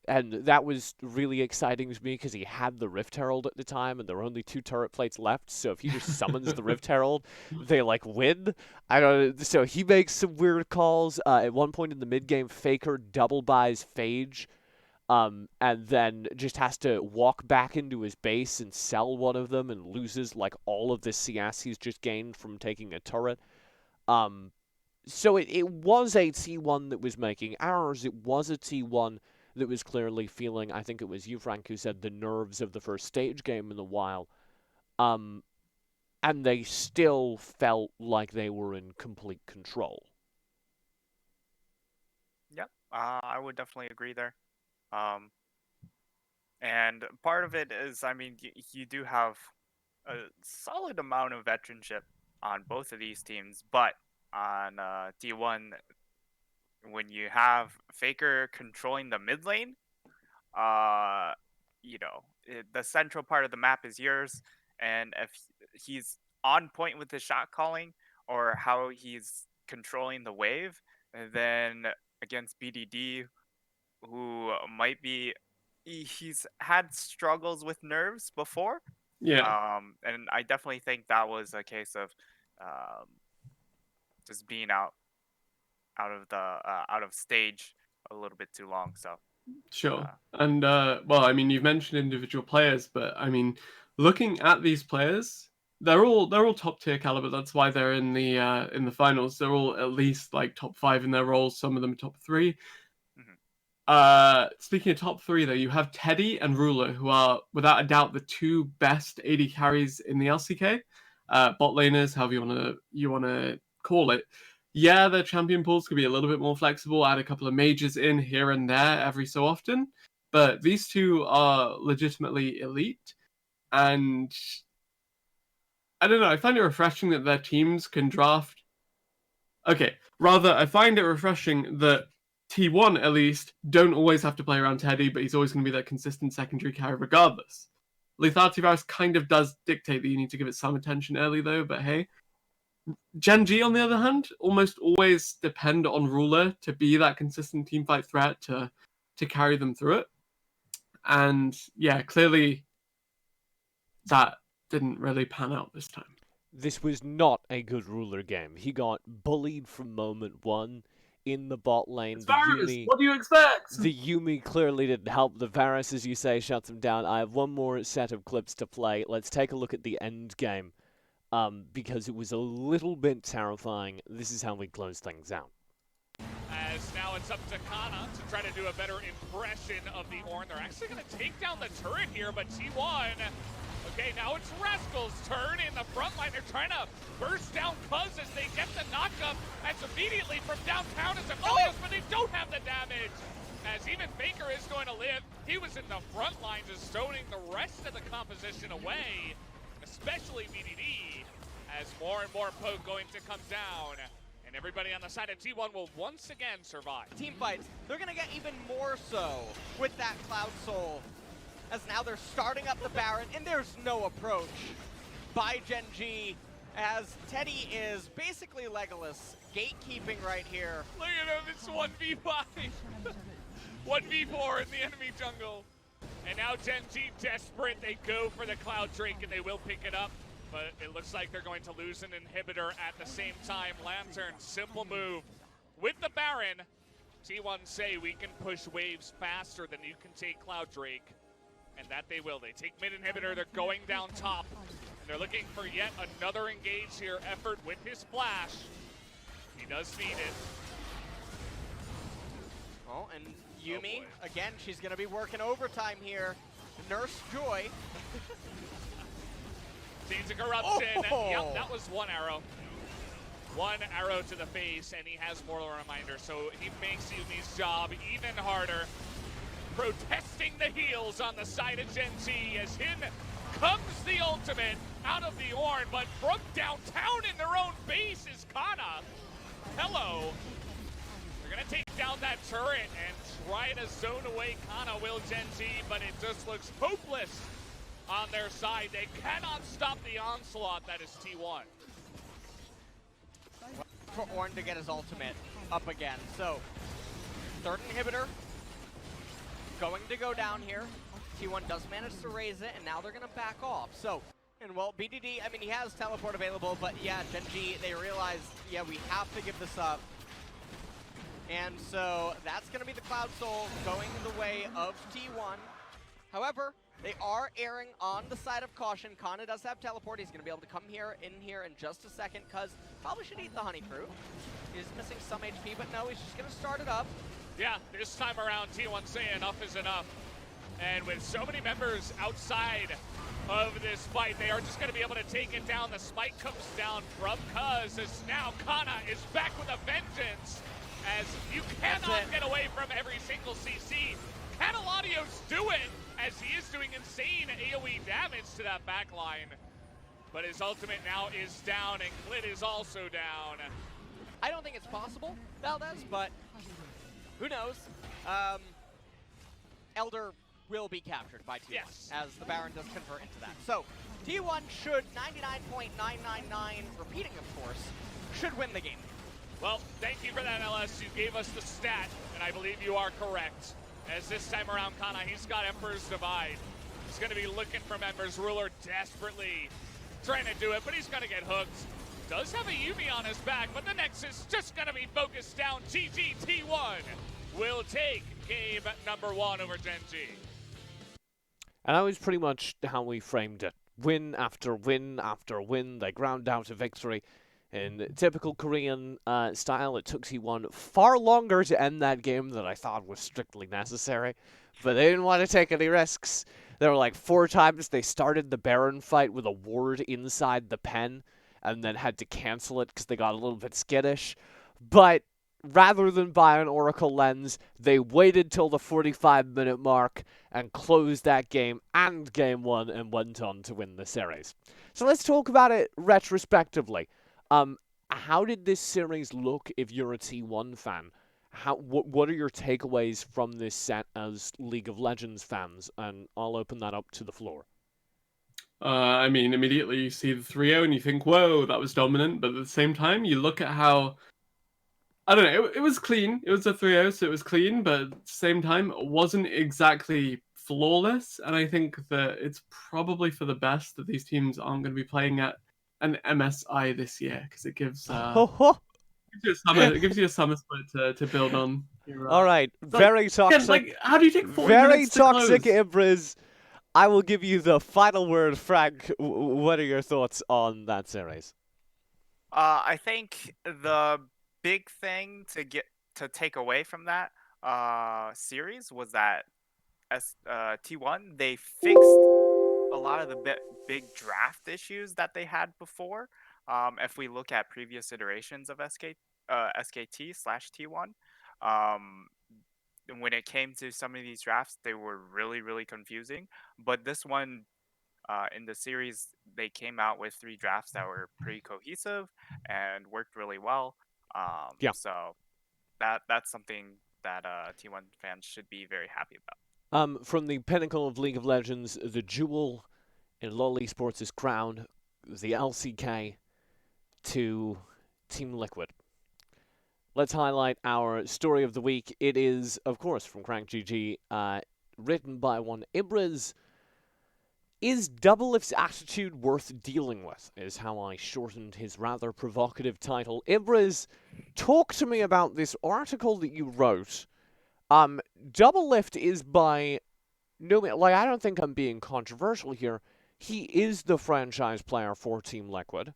and that was really exciting to me because he had the Rift Herald at the time, and there were only 2 turret plates left. So if he just summons the Rift Herald, they like win. I don't. So he makes some weird calls. At one point in the mid game, Faker double buys Phage, and then just has to walk back into his base and sell one of them, and loses like all of the CS he's just gained from taking a turret. So it was a T1 that was making errors. It was a T1 that was clearly feeling, I think it was you, Frank, who said the nerves of the first stage game in a while. And they still felt like they were in complete control. Yep, I would definitely agree there. And part of it is, I mean, you do have a solid amount of veteranship on both of these teams, but on D1, when you have Faker controlling the mid lane, the central part of the map is yours, and if he's on point with his shot calling or how he's controlling the wave, then against BDD, who might be, he's had struggles with nerves before. Yeah. And I definitely think that was a case of just being out of stage a little bit too long. So Sure. And well, I mean, you've mentioned individual players, but I mean, looking at these players, they're all top tier caliber. That's why they're in the finals. They're all at least like top 5 in their roles. Some of them top 3. Speaking of top 3, though, you have Teddy and Ruler, who are without a doubt the 2 best AD carries in the LCK. Bot laners, however you wanna call it. Yeah, their champion pools could be a little bit more flexible, add a couple of mages in here and there every so often, but these 2 are legitimately elite, and I don't know, I find it refreshing that their teams can draft... Okay, rather, I find it refreshing that T1, at least, don't always have to play around Teddy, but he's always going to be that consistent secondary carry regardless. Lethality Virus kind of does dictate that you need to give it some attention early, though, but hey. Gen G, on the other hand, almost always depend on Ruler to be that consistent teamfight threat to carry them through it. And yeah, clearly that didn't really pan out this time. This was not a good Ruler game. He got bullied from moment one in the bot lane. It's The Varus, Yumi, what do you expect? the Yumi clearly didn't help. The Varus, as you say, shuts him down. I have one more set of clips to play. Let's take a look at the end game, because it was a little bit terrifying. This is how we close things out. As now it's up to Kana to try to do a better impression of the Ornn. They're actually going to take down the turret here, but T1... Okay, now it's Rascal's turn in the front line. They're trying to burst down Cuz as they get the knockup. That's immediately from downtown as Aphelios, but they don't have the damage. As even Faker is going to live. He was in the front line just stoning the rest of the composition away, especially BDD, as more and more poke going to come down. And everybody on the side of T1 will once again survive. Team fights, they're going to get even more so with that Cloud Soul. As now they're starting up the Baron, and there's no approach by Gen G, as Teddy is basically Legolas, gatekeeping right here. Look at him, it's 1v5. 1v4 in the enemy jungle. And now Gen G desperate, they go for the Cloud Drake and they will pick it up. But it looks like they're going to lose an inhibitor at the same time. Lantern, simple move. With the Baron, T1 say we can push waves faster than you can take Cloud Drake. And that they will. They take mid inhibitor, they're going down top. And they're looking for yet another engage here. Effort with his flash. He does need it. Oh, and Yumi, again, she's going to be working overtime here. Nurse Joy. Seeds of corruption. Oh! Yep, that was one arrow. One arrow to the face, and he has Mortal Reminder. So he makes Yumi's job even harder. Protesting the heals on the side of Gen Z as in comes the ultimate out of the Ornn, but from downtown in their own base is Kana. Hello. They're gonna take down that turret and try to zone away Kana, will Gen Z, but it just looks hopeless on their side. They cannot stop the onslaught that is T1. For Ornn to get his ultimate up again. So, third inhibitor going to go down here. T1 does manage to raise it, and now they're going to back off. So, and well, BDD, I mean, he has teleport available, but yeah, Gen G, they realize, yeah, we have to give this up. And so, that's going to be the Cloud Soul going the way of T1. However, they are erring on the side of caution. Kana does have teleport. He's going to be able to come in here in just a second, because probably should eat the honey fruit. He's missing some HP, but no, he's just going to start it up. Yeah, this time around, T1 say enough is enough. And with so many members outside of this fight, they are just going to be able to take it down. The spike comes down from Cuz, as now Kana is back with a vengeance, as you cannot get away from every single CC. Can Eladios do it, as he is doing insane AoE damage to that backline. But his ultimate now is down, and Clit is also down. I don't think it's possible, Valdez, but who knows? Elder will be captured by T1, yes, as the Baron does convert into that. So, T1 should, 99.999, repeating of course, should win the game. Well, thank you for that, LS. You gave us the stat, and I believe you are correct. As this time around, Kana, he's got Emperor's Divide. He's going to be looking for members. Ruler desperately trying to do it, but he's going to get hooked. Does have a Yumi on his back, but the Nexus just going to be focused down. GGT1 will take game number 1 over Gen G. And that was pretty much how we framed it. Win after win after win, they ground out a victory. In typical Korean style, it took T1 far longer to end that game than I thought was strictly necessary. But they didn't want to take any risks. There were like 4 times they started the Baron fight with a ward inside the pen, and then had to cancel it because they got a little bit skittish. But rather than buy an Oracle lens, they waited till the 45-minute mark and closed that game and game 1 and went on to win the series. So let's talk about it retrospectively. How did this series look if you're a T1 fan? What are your takeaways from this set as League of Legends fans? And I'll open that up to the floor. I mean, immediately you see the 3-0 and you think, whoa, that was dominant. But at the same time, you look at how, I don't know, it was clean. It was a 3-0, so it was clean. But at the same time, it wasn't exactly flawless. And I think that it's probably for the best that these teams aren't going to be playing at an MSI this year, because it gives it gives you a summer split to build on. All right, So, very toxic. again, like, how do you take 40 very minutes to toxic, close? Ibriz. I will give you the final word, Frank. What are your thoughts on that series? I think the big thing to take away from that series was that as T1 they fixed a lot of the big draft issues that they had before. If we look at previous iterations of SKT/T1, um, when it came to some of these drafts, they were really confusing. But this one, in the series, they came out with 3 drafts that were pretty cohesive and worked really well. Yeah. So that's something that T1 fans should be very happy about. From the pinnacle of League of Legends, the jewel in LoL Esports' crown, the LCK, to Team Liquid. Let's highlight our story of the week. It is, of course, from Qrank GG, written by one Ibriz. Is Doublelift's attitude worth dealing with? Is how I shortened his rather provocative title. Ibriz, talk to me about this article that you wrote. Doublelift is by no means, like, I don't think I'm being controversial here. He is the franchise player for Team Liquid.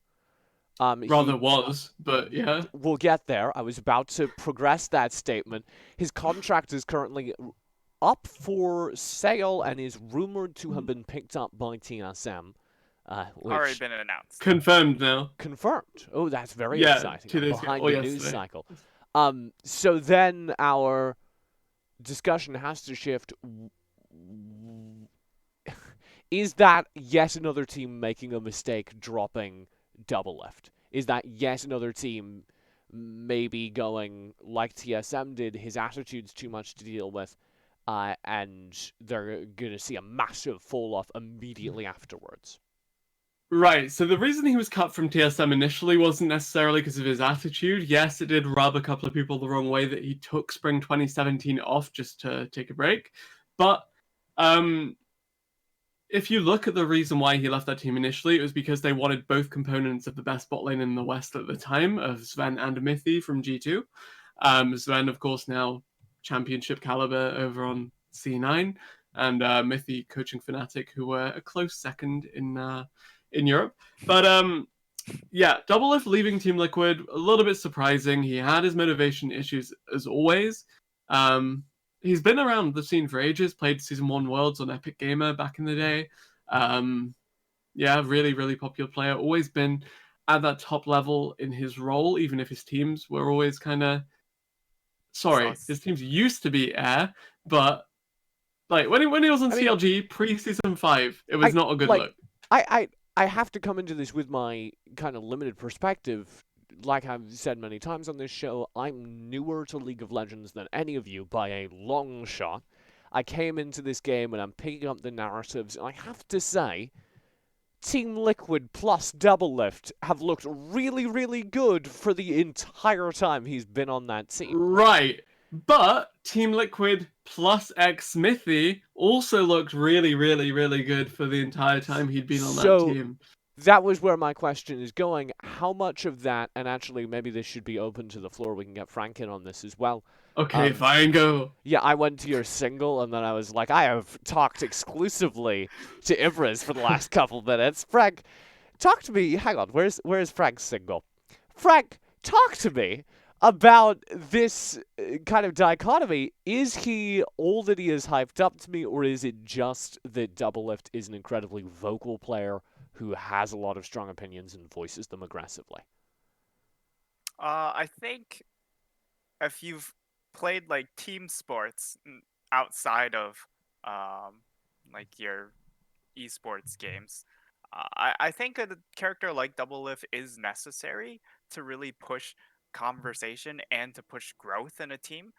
Rather was, but yeah. We'll get there. I was about to progress that statement. His contract is currently up for sale and is rumored to have been picked up by TSM. Already been announced. Confirmed now. Confirmed. Oh, that's very Yeah, exciting. 2 days ago. Behind Or the news yesterday. cycle. So then our discussion has to shift. Is that yet another team making a mistake dropping Doublelift? Is that yet another team maybe going like TSM did, his attitude's too much to deal with, and they're going to see a massive fall-off immediately afterwards? Right, so the reason he was cut from TSM initially wasn't necessarily because of his attitude. Yes, it did rub a couple of people the wrong way that he took Spring 2017 off just to take a break. But if you look at the reason why he left that team initially, it was because they wanted both components of the best bot lane in the West at the time, of Sven and Mithy from G2. Sven, of course, now championship caliber over on C9, and Mithy coaching Fnatic, who were a close second in Europe. But yeah, Doublelift leaving Team Liquid, a little bit surprising. He had his motivation issues as always. He's been around the scene for ages, played Season 1 Worlds on Epic Gamer back in the day. Yeah, really popular player. Always been at that top level in his role, even if his teams were always kind of... Sorry, his teams used to be air, but like when he was on CLG pre-Season 5, it was not a good look. I have to come into this with my kind of limited perspective. Like I've said many times on this show, I'm newer to League of Legends than any of you by a long shot. I came into this game and I'm picking up the narratives, and I have to say, Team Liquid plus Doublelift have looked really good for the entire time he's been on that team. Right, but Team Liquid plus X Mithy also looked really good for the entire time he'd been on that team. That was where my question is going. How much of that, and actually maybe this should be open to the floor, we can get Frank in on this as well. Okay, fine, go. Yeah, I went to your single, and then I was like, I have talked exclusively to Ibriz for the last couple minutes. Frank, talk to me. Hang on, where's Frank's single? Frank, talk to me about this kind of dichotomy. Is he all that he is hyped up to me, or is it just that Doublelift is an incredibly vocal player who has a lot of strong opinions and voices them aggressively? I think if you've played like team sports outside of like your esports games, I think a character like Doublelift is necessary to really push conversation and to push growth in a team.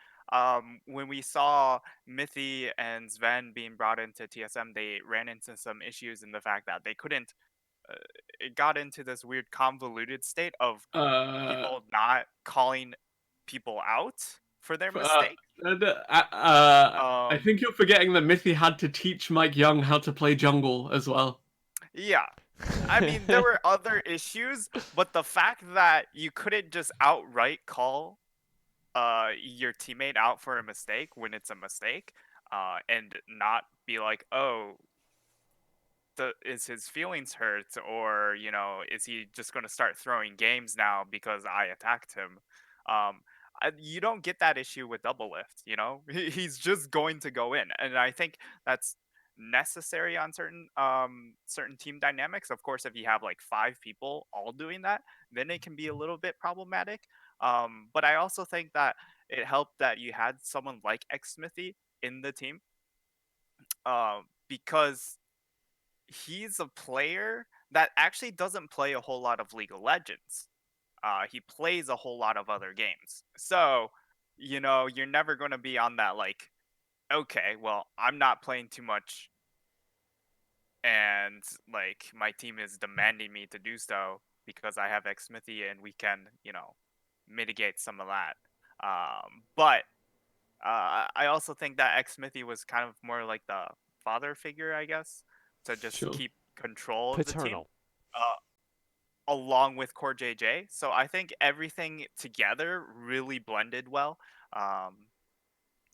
When we saw Mithy and Sven being brought into TSM, they ran into some issues in the fact that they couldn't. It got into this weird convoluted state of Uh, people not calling people out for their uh, mistake. I think you're forgetting that Mithy had to teach Mike Young how to play jungle as well. Yeah. I mean, there were other issues, but the fact that you couldn't just outright call your teammate out for a mistake when it's a mistake, and not be like, oh, is his feelings hurt, or is he just going to start throwing games now because I attacked him? You don't get that issue with Doublelift. He's just going to go in, and I think that's necessary on certain team dynamics. Of course, if you have like 5 people all doing that, then it can be a little bit problematic. But I also think that it helped that you had someone like Xsmithy in the team, because he's a player that actually doesn't play a whole lot of League of Legends. He plays a whole lot of other games. So, you're never going to be on that, like, okay, well, I'm not playing too much, and, like, my team is demanding me to do so because I have Xsmithy and we can, mitigate some of that. But I also think that Xsmithy was kind of more like the father figure, I guess, to just Sure. keep control of the team, Paternal. along with Core JJ. So I think everything together really blended well,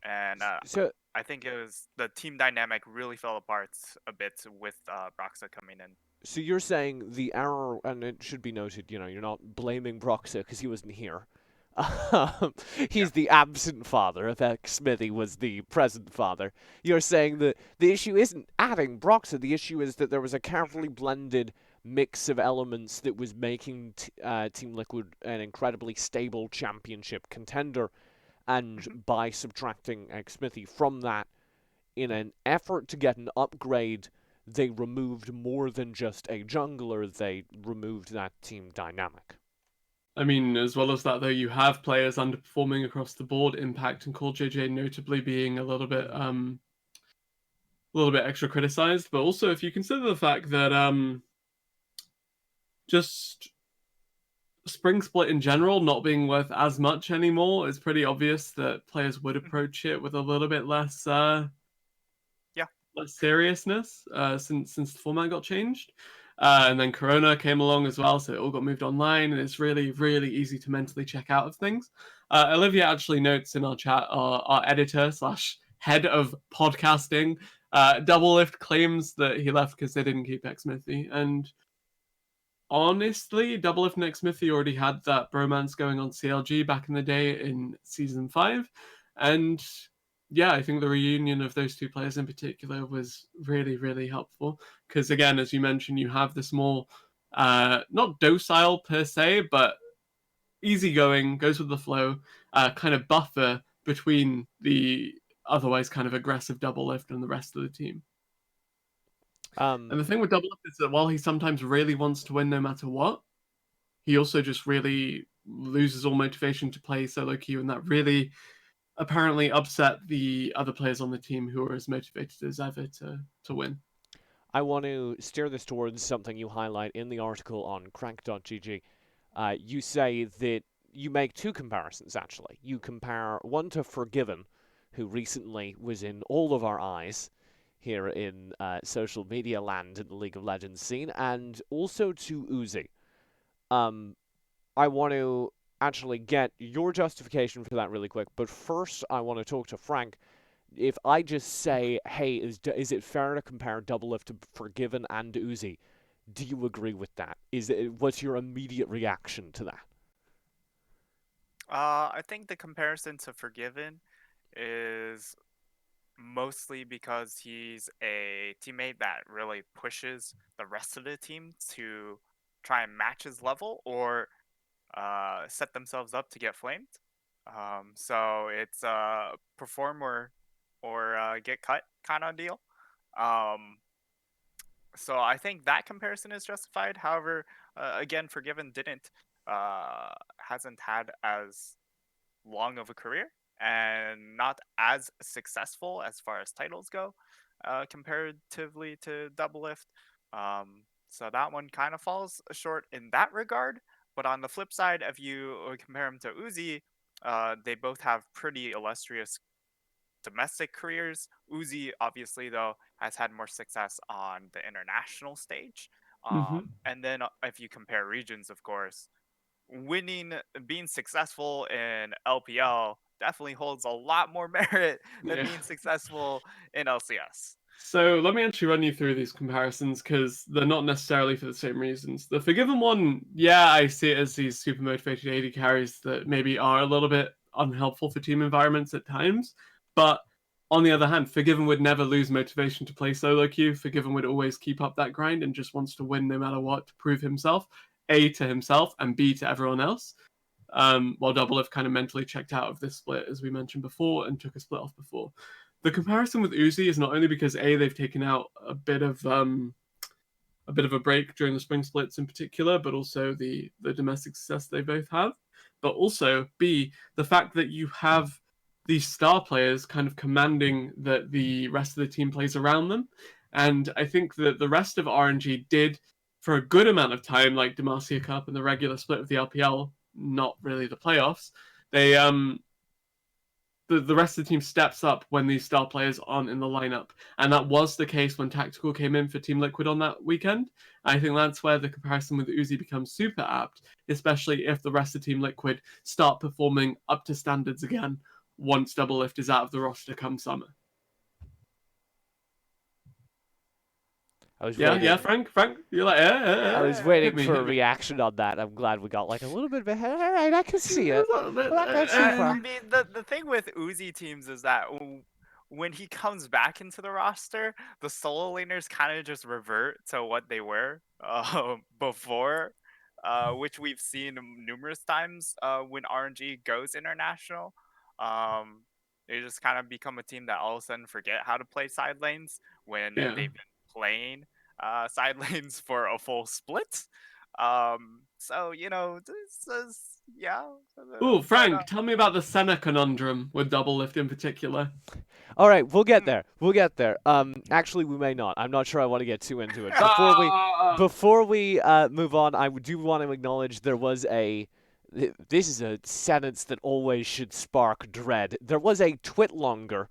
and So, I think it was the team dynamic really fell apart a bit with Broxa coming in. so you're saying the error, and it should be noted, you're not blaming Broxa because he wasn't here. He's the absent father. If Smithy was the present father, you're saying that the issue isn't adding Broxa. The issue is that there was a carefully blended mix of elements that was making Team Liquid an incredibly stable championship contender. And by subtracting Smithy from that, in an effort to get an upgrade, they removed more than just a jungler. They removed that team dynamic. I mean, as well as that, though, you have players underperforming across the board. Impact and Core JJ notably being a little bit extra criticized. But also, if you consider the fact that just Spring Split in general not being worth as much anymore, it's pretty obvious that players would approach it with a little bit less less seriousness since the format got changed. And then Corona came along as well, so it all got moved online, and it's really, really easy to mentally check out of things. Olivia actually notes in our chat, our editor slash head of podcasting, Doublelift claims that he left because they didn't keep Xsmithy. And honestly, Doublelift and Xsmithy already had that bromance going on CLG back in the day in Season 5. And yeah, I think the reunion of those two players in particular was really, really helpful. Because again, as you mentioned, you have this more, not docile per se, but easygoing, goes with the flow, kind of buffer between the otherwise kind of aggressive Doublelift and the rest of the team. And the thing with Doublelift is that while he sometimes really wants to win no matter what, he also just really loses all motivation to play solo queue, and that really apparently upset the other players on the team who are as motivated as ever to win. I want to steer this towards something you highlight in the article on Qrank.gg. You say that you make two comparisons, actually. You compare one to Forgiven, who recently was in all of our eyes here in social media land in the League of Legends scene, and also to Uzi. I want to actually get your justification for that really quick, but first I want to talk to Frank. If I just say, hey, is it fair to compare Doublelift to Forgiven and Uzi? Do you agree with that? What's your immediate reaction to that? I think the comparison to Forgiven is mostly because he's a teammate that really pushes the rest of the team to try and match his level or set themselves up to get flamed. So it's a perform or get cut kind of deal. So I think that comparison is justified. However, again, Forgiven hasn't had as long of a career. and not as successful as far as titles go, comparatively to Doublelift. So that one kind of falls short in that regard. But on the flip side, if you compare him to Uzi, they both have pretty illustrious domestic careers. Uzi, obviously, though, has had more success on the international stage. And then if you compare regions, of course, being successful in LPL definitely holds a lot more merit than being successful in LCS. So let me actually run you through these comparisons because they're not necessarily for the same reasons. The Forgiven one, yeah, I see it as these super motivated AD carries that maybe are a little bit unhelpful for team environments at times. But on the other hand, Forgiven would never lose motivation to play solo queue. Forgiven would always keep up that grind and just wants to win no matter what to prove himself, A, to himself, and B, to everyone else. While Doublelift kind of mentally checked out of this split, as we mentioned before, and took a split off before. The comparison with Uzi is not only because A, they've taken out a bit of a break during the spring splits in particular, but also the domestic success they both have. But also B, the fact that you have these star players kind of commanding that the rest of the team plays around them. And I think that the rest of RNG did, for a good amount of time, like Demacia Cup and the regular split of the LPL, not really the playoffs, they the rest of the team steps up when these star players aren't in the lineup. And that was the case when Tactical came in for Team Liquid on that weekend. I think that's where the comparison with Uzi becomes super apt, especially if the rest of Team Liquid start performing up to standards again once Doublelift is out of the roster come summer. I was Yeah, Frank, you're like, I was waiting for a me. reaction on that. I'm glad we got like a little bit of a head. All right, I can see it. A little bit, Well, that's too I far. mean, the thing with Uzi teams is that when he comes back into the roster, the solo laners kind of just revert to what they were before, which we've seen numerous times when RNG goes international. They just kind of become a team that all of a sudden forget how to play side lanes when Yeah. they've been playing side lanes for a full split. So this is Ooh, but, Frank, tell me about the Senna conundrum with Doublelift in particular. All right, we'll get there. We'll get there. Actually, we may not. I'm not sure I want to get too into it. Before we move on, I do want to acknowledge there was a. This is a sentence that always should spark dread. There was a twitlonger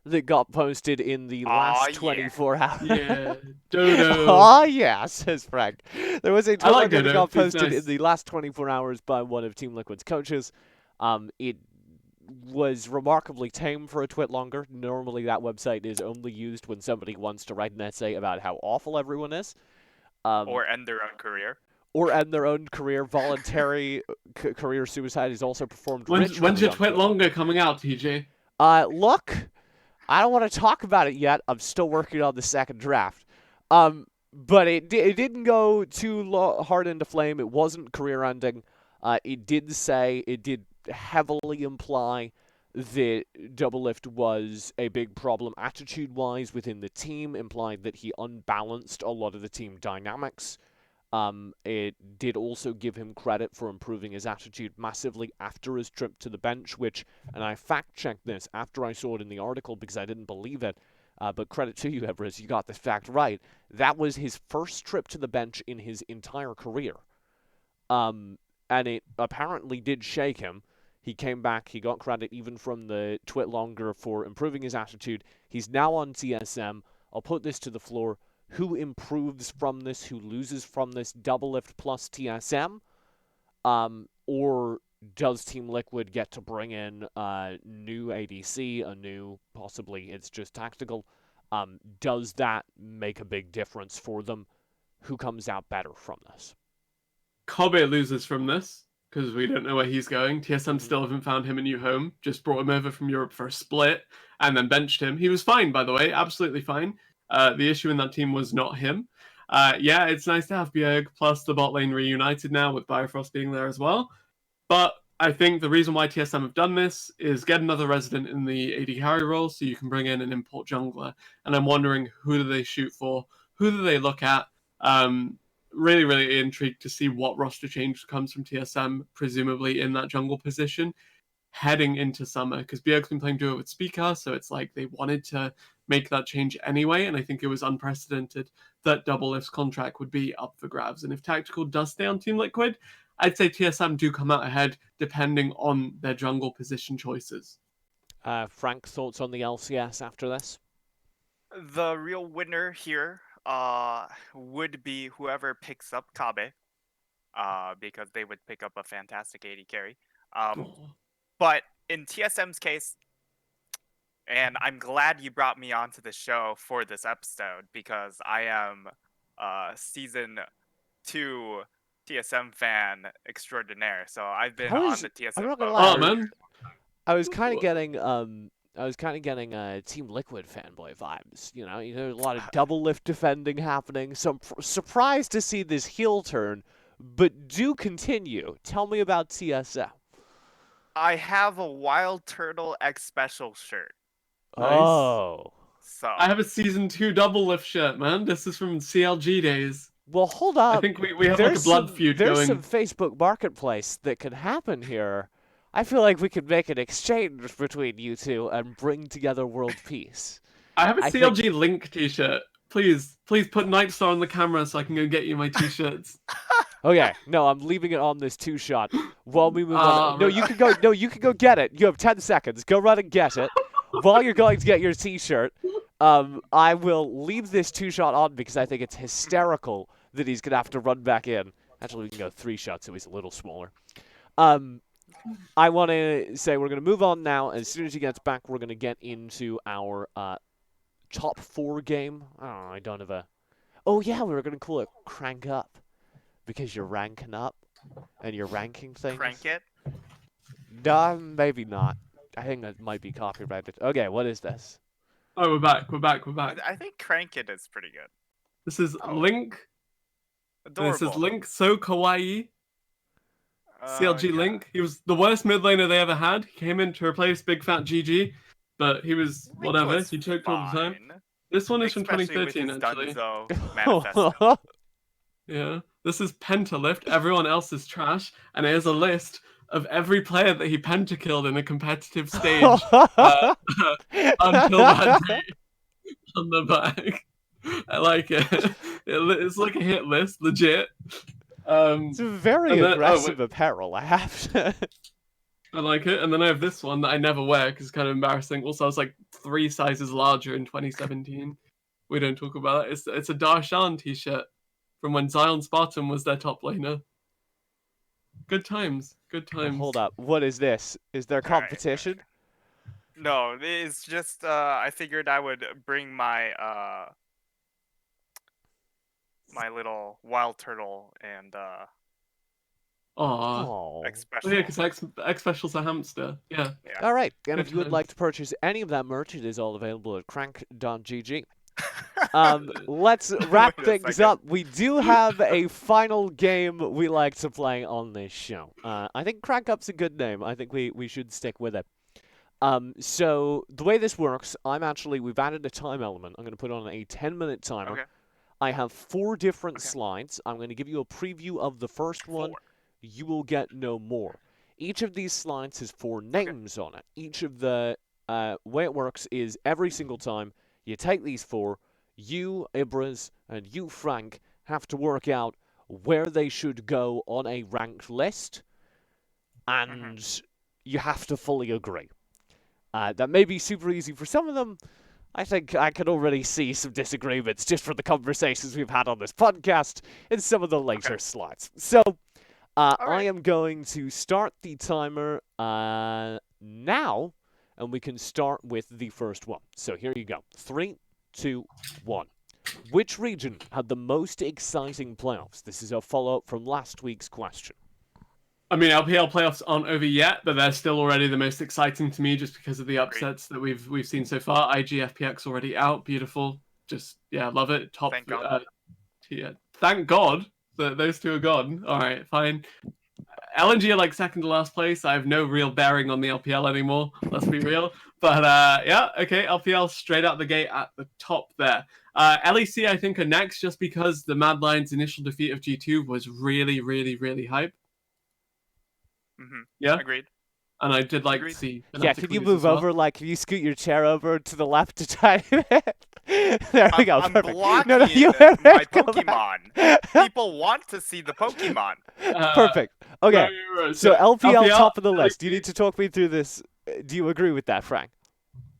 that got posted in the last 24 hours. Yeah, Dodo. Oh yeah, says Frank. There was a like twitlonger that Dodo. got He's posted nice. in the last 24 hours by one of Team Liquid's coaches. It was remarkably tame for a twitlonger. Normally that website is only used when somebody wants to write an essay about how awful everyone is. or end their own career. Or end their own career. Voluntary career suicide is also performed When's your twitlonger coming out, TJ? Look, I don't want to talk about it yet. I'm still working on the second draft. But it didn't go too hard into flame. It wasn't career-ending. It did heavily imply that Doublelift was a big problem attitude-wise within the team, implied that he unbalanced a lot of the team dynamics. It did also give him credit for improving his attitude massively after his trip to the bench, which, and I fact-checked this after I saw it in the article because I didn't believe it, but credit to you, Ibriz, you got the fact right. That was his first trip to the bench in his entire career. And it apparently did shake him. He came back, he got credit even from the twitlonger for improving his attitude. He's now on TSM. I'll put this to the floor. Who improves from this? Who loses from this? Doublelift plus TSM? Or does Team Liquid get to bring in a new ADC, a new, possibly it's just tactical? Does that make a big difference for them? Who comes out better from this? Kobe loses from this because we don't know where he's going. TSM still haven't found him a new home. Just brought him over from Europe for a split and then benched him. He was fine, by the way, absolutely fine. The issue in that team was not him. Yeah, it's nice to have Bjerg plus the bot lane reunited now with Bifrost being there as well. But I think the reason why TSM have done this is get another resident in the AD carry role so you can bring in an import jungler. And I'm wondering, who do they shoot for? Who do they look at? Really, really intrigued to see what roster change comes from TSM, presumably in that jungle position. heading into summer, because Bjerg's been playing duo with Speaker, so it's like they wanted to make that change anyway, and I think it was unprecedented that Doublelift's contract would be up for grabs. And if Tactical does stay on Team Liquid, I'd say TSM do come out ahead depending on their jungle position choices. Frank, thoughts on the LCS after this? The real winner here would be whoever picks up Kabe, because they would pick up a fantastic AD carry. But in TSM's case, and I'm glad you brought me onto the show for this episode, because I am season 2 TSM fan extraordinaire. So I've been on the TSM. I'm not gonna boat. lie, Oh man, I was kind of getting Team Liquid fanboy vibes. You know, there's a lot of Doublelift defending happening. So I'm surprised to see this heel turn, but do continue. Tell me about TSM. I have a Wild Turtle X Special shirt. Nice. Oh. So I have a season 2 Doublelift shirt, man. This is from CLG days. Well, hold up. I think we have like a blood feud there's going. some Facebook Marketplace that could happen here. I feel like we could make an exchange between you two and bring together world peace. I have a CLG Link t-shirt. Please put Nightstar on the camera so I can go get you my t-shirts. Okay, no, I'm leaving it on this 2-shot while we move on. No, right. you can go. No, you can go get it. You have 10 seconds. Go run and get it. While you're going to get your T-shirt, I will leave this 2-shot on because I think it's hysterical that he's gonna have to run back in. Actually, we can go 3 shots, so he's a little smaller. I want to say we're gonna move on now. As soon as he gets back, we're gonna get into our top 4 game. I don't have a. Oh yeah, we were gonna call it Qrank Up. Because you're ranking up, and you're ranking things. Crank it. No, maybe not. I think that might be copyrighted. Okay, what is this? Oh, we're back. I think Crank It is pretty good. This is Oh. Link. Adorable. This is Link so kawaii. CLG yeah. Link. He was the worst mid laner they ever had. He came in to replace Big Fat GG, but he was Link whatever. was He choked all the time. fine, This one is from especially with 2013, his actually. Dunzo manifesto. Yeah. This is Pentalift. Everyone else is trash, and it is a list of every player that he pentakilled in a competitive stage until that date on the back. I like it. It's like a hit list, legit. It's a very and then- aggressive apparel, I have to. I like it. And then I have this one that I never wear because it's kind of embarrassing. Also, I was like 3 sizes larger in 2017. We don't talk about it. It's a Darshan t-shirt from when Zion Spartan was their top laner. Good times. Good times. Hold up. What is this? Is there Alright, competition? No, it's just I figured I would bring my my little wild turtle and Aww. Oh. X Oh, special. yeah, because X Special's a hamster. Yeah. All right. And Good if you would times. like to purchase any of that merch, it is all available at crank.gg. Let's wrap Wait a things second. up. We do have a final game we like to play on this show. I think Qrank Up's a good name. I think we should stick with it. So the way this works, we've added a time element. I'm going to put on a 10-minute timer. Okay. I have 4 different Okay. slides. I'm going to give you a preview of the first one. 4. You will get no more. Each of these slides has 4 names on it. Each of the way it works is every single time you take these 4, you, Ibriz, and you, Frank, have to work out where they should go on a ranked list, and you have to fully agree. That may be super easy for some of them. I think I can already see some disagreements just from the conversations we've had on this podcast in some of the later slides. So, I right. am going to start the timer now, and we can start with the first one. So here you go. 3, 2, 1. Which region had the most exciting playoffs? This is a follow-up from last week's question. I mean, LPL playoffs aren't over yet, but they're still already the most exciting to me just because of the upsets that we've seen so far. IGFPX already out, beautiful. Just love it. Top. Thank God. Thank God that those 2 are gone. All right, fine. LNG are like second to last place. I have no real bearing on the LPL anymore. Let's be real. But okay. LPL straight out the gate at the top there. LEC I think are next just because the Mad Lions' initial defeat of G2 was really, really, really hype. Mm-hmm. Yeah. Agreed. And I did like to Agreed. see. Yeah, can you Fnatic lose move as well. over? Like, can you scoot your chair over to the left a tiny bit? There we go. I'm Perfect. blocking No, you my go back. Pokemon. People want to see the Pokemon. Perfect. Okay. Right. So LPL top of the LPL, list. You need to talk me through this. Do you agree with that, Frank?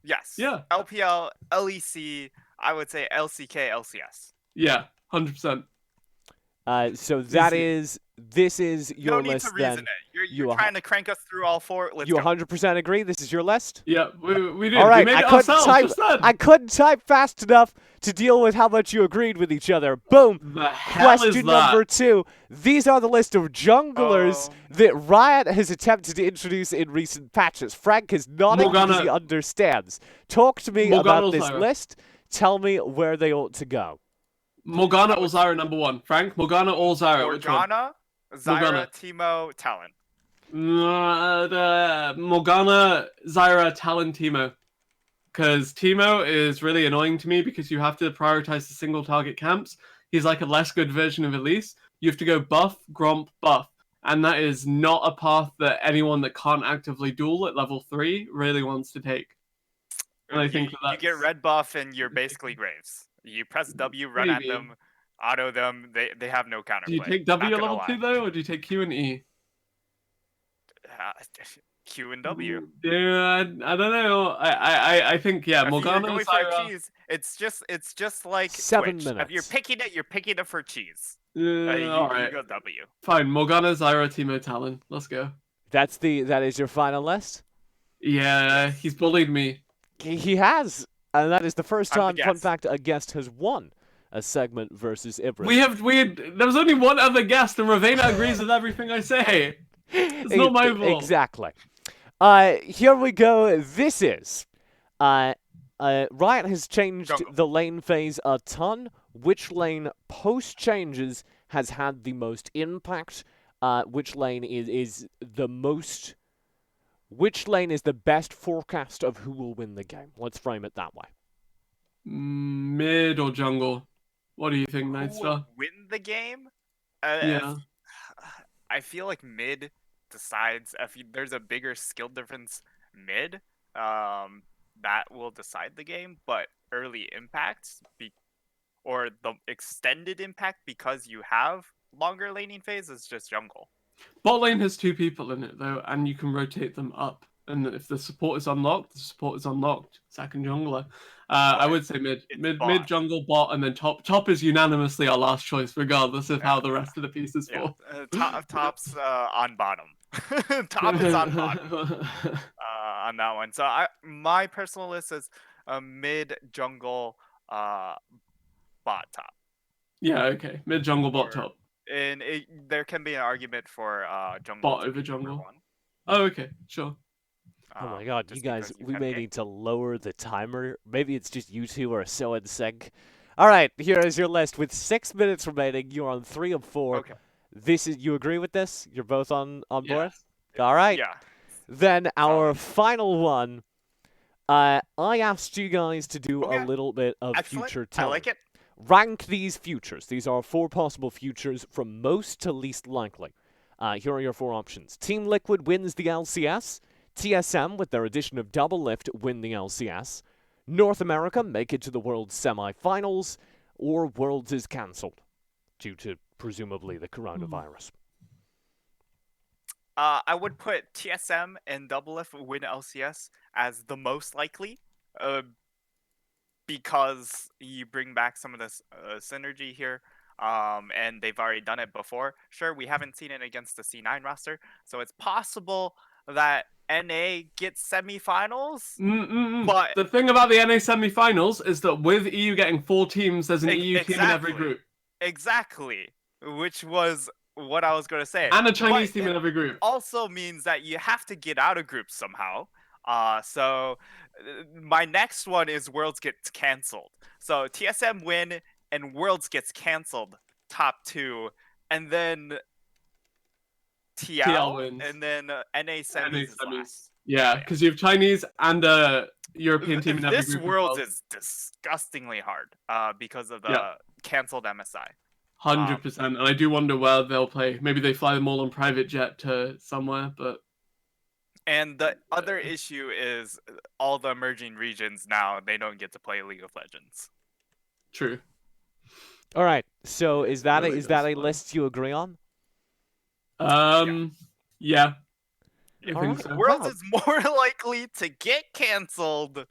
Yes. Yeah. LPL, LEC, I would say LCK, LCS. Yeah, 100%. So that Easy. is. This is your No need list to reason then. it. You You're are- trying to crank us through all four. Let's You go. 100% agree? This is your list? Yeah, we did. All right, We made I it couldn't ourselves type. just then. I couldn't type fast enough to deal with how much you agreed with each other. Boom. The hell is Question that? number 2. These are the list of junglers that Riot has attempted to introduce in recent patches. Frank is nodding because he understands. Talk to me about this list. Tell me where they ought to go. Morgana or Zyra number 1. Frank, Morgana or Zyra? Which one? Morgana, Zyra, Morgana. Teemo, Talon. Morgana, Zyra, Talon, Teemo. Because Teemo is really annoying to me because you have to prioritize the single target camps. He's like a less good version of Elise. You have to go buff, gromp, buff. And that is not a path that anyone that can't actively duel at level 3 really wants to take. And I think You get red buff and you're basically Graves. You press W, run at them, auto them. They have no counterplay. Do you take W at level 2 though, or do you take Q and E? Q and W. Yeah, I don't know. I think Morgana going Zyra. for cheese, it's just like 7 Twitch. minutes. If you're picking it for cheese. All right. You go W. Fine. Morgana, Zyra, Teemo, Talon. Let's go. That is your final list? Yeah, he's bullied me. He has. And that is the first I'm the time, fun guest. fact, a guest has won a segment versus Ibriz. There was only one other guest, and Ravena agrees with everything I say. It's not my fault. Exactly. Here we go. This is Riot has changed Jungle. the lane phase a ton. Which lane post changes has had the most impact? Which lane is the most? Which lane is the best forecast of who will win the game? Let's frame it that way. Mid or jungle? What do you think, Who will Nightstar? win the game? Yeah. I feel like mid decides if there's a bigger skill difference mid, that will decide the game. But early impacts or the extended impact because you have longer laning phase is just jungle. Bot lane has 2 people in it though, and you can rotate them up. And if the support is unlocked, the support is unlocked. Second jungler. I would say mid jungle, bot, and then top. Top is unanimously our last choice, regardless of how the rest of the pieces fall. Top's on bottom. Top is on bottom on that one. So my personal list is mid jungle, bot top. Yeah, okay. Mid jungle, bot, top. And there can be an argument for jungle Bot to over be number jungle. 1. Oh, okay, sure. Oh my god, you just guys, because you we can may pick. need to lower the timer. Maybe it's just you two are so in sync. All right, here is your list. With 6 minutes remaining, you're on 3 of 4. Okay. You agree with this? You're both on board? Yes. All right. Yeah. Then our final one. I asked you guys to do Okay. a little bit of Excellent. future I telling. like it. Rank these futures. These are 4 possible futures from most to least likely. Here are your 4 options. Team Liquid wins the LCS. TSM, with their addition of Doublelift, win the LCS. North America make it to the World's semi-finals. Or Worlds is cancelled due to, presumably, the coronavirus. I would put TSM and Doublelift win LCS as the most likely, because you bring back some of this synergy here, and they've already done it before. Sure, we haven't seen it against the C9 roster, so it's possible that NA gets semifinals. But the thing about the NA semifinals is that with EU getting 4 teams, there's an EU team in every group. Exactly, which was what I was going to say. And a Chinese But team in every group. also means that you have to get out of groups somehow. So my next one is Worlds gets cancelled. So TSM win and Worlds gets cancelled, top 2, and then TL wins. and then NA semis is last. Yeah, because you have Chinese and a European team in every This group. Worlds is disgustingly hard because of the cancelled MSI. 100%. And I do wonder where they'll play. Maybe they fly them all on private jet to somewhere, but And the other issue is all the emerging regions now, they don't get to play League of Legends. True. All right. So is that Really is that does a fun. list you agree on? Yeah. I All think right. so. Worlds Wow. is more likely to get canceled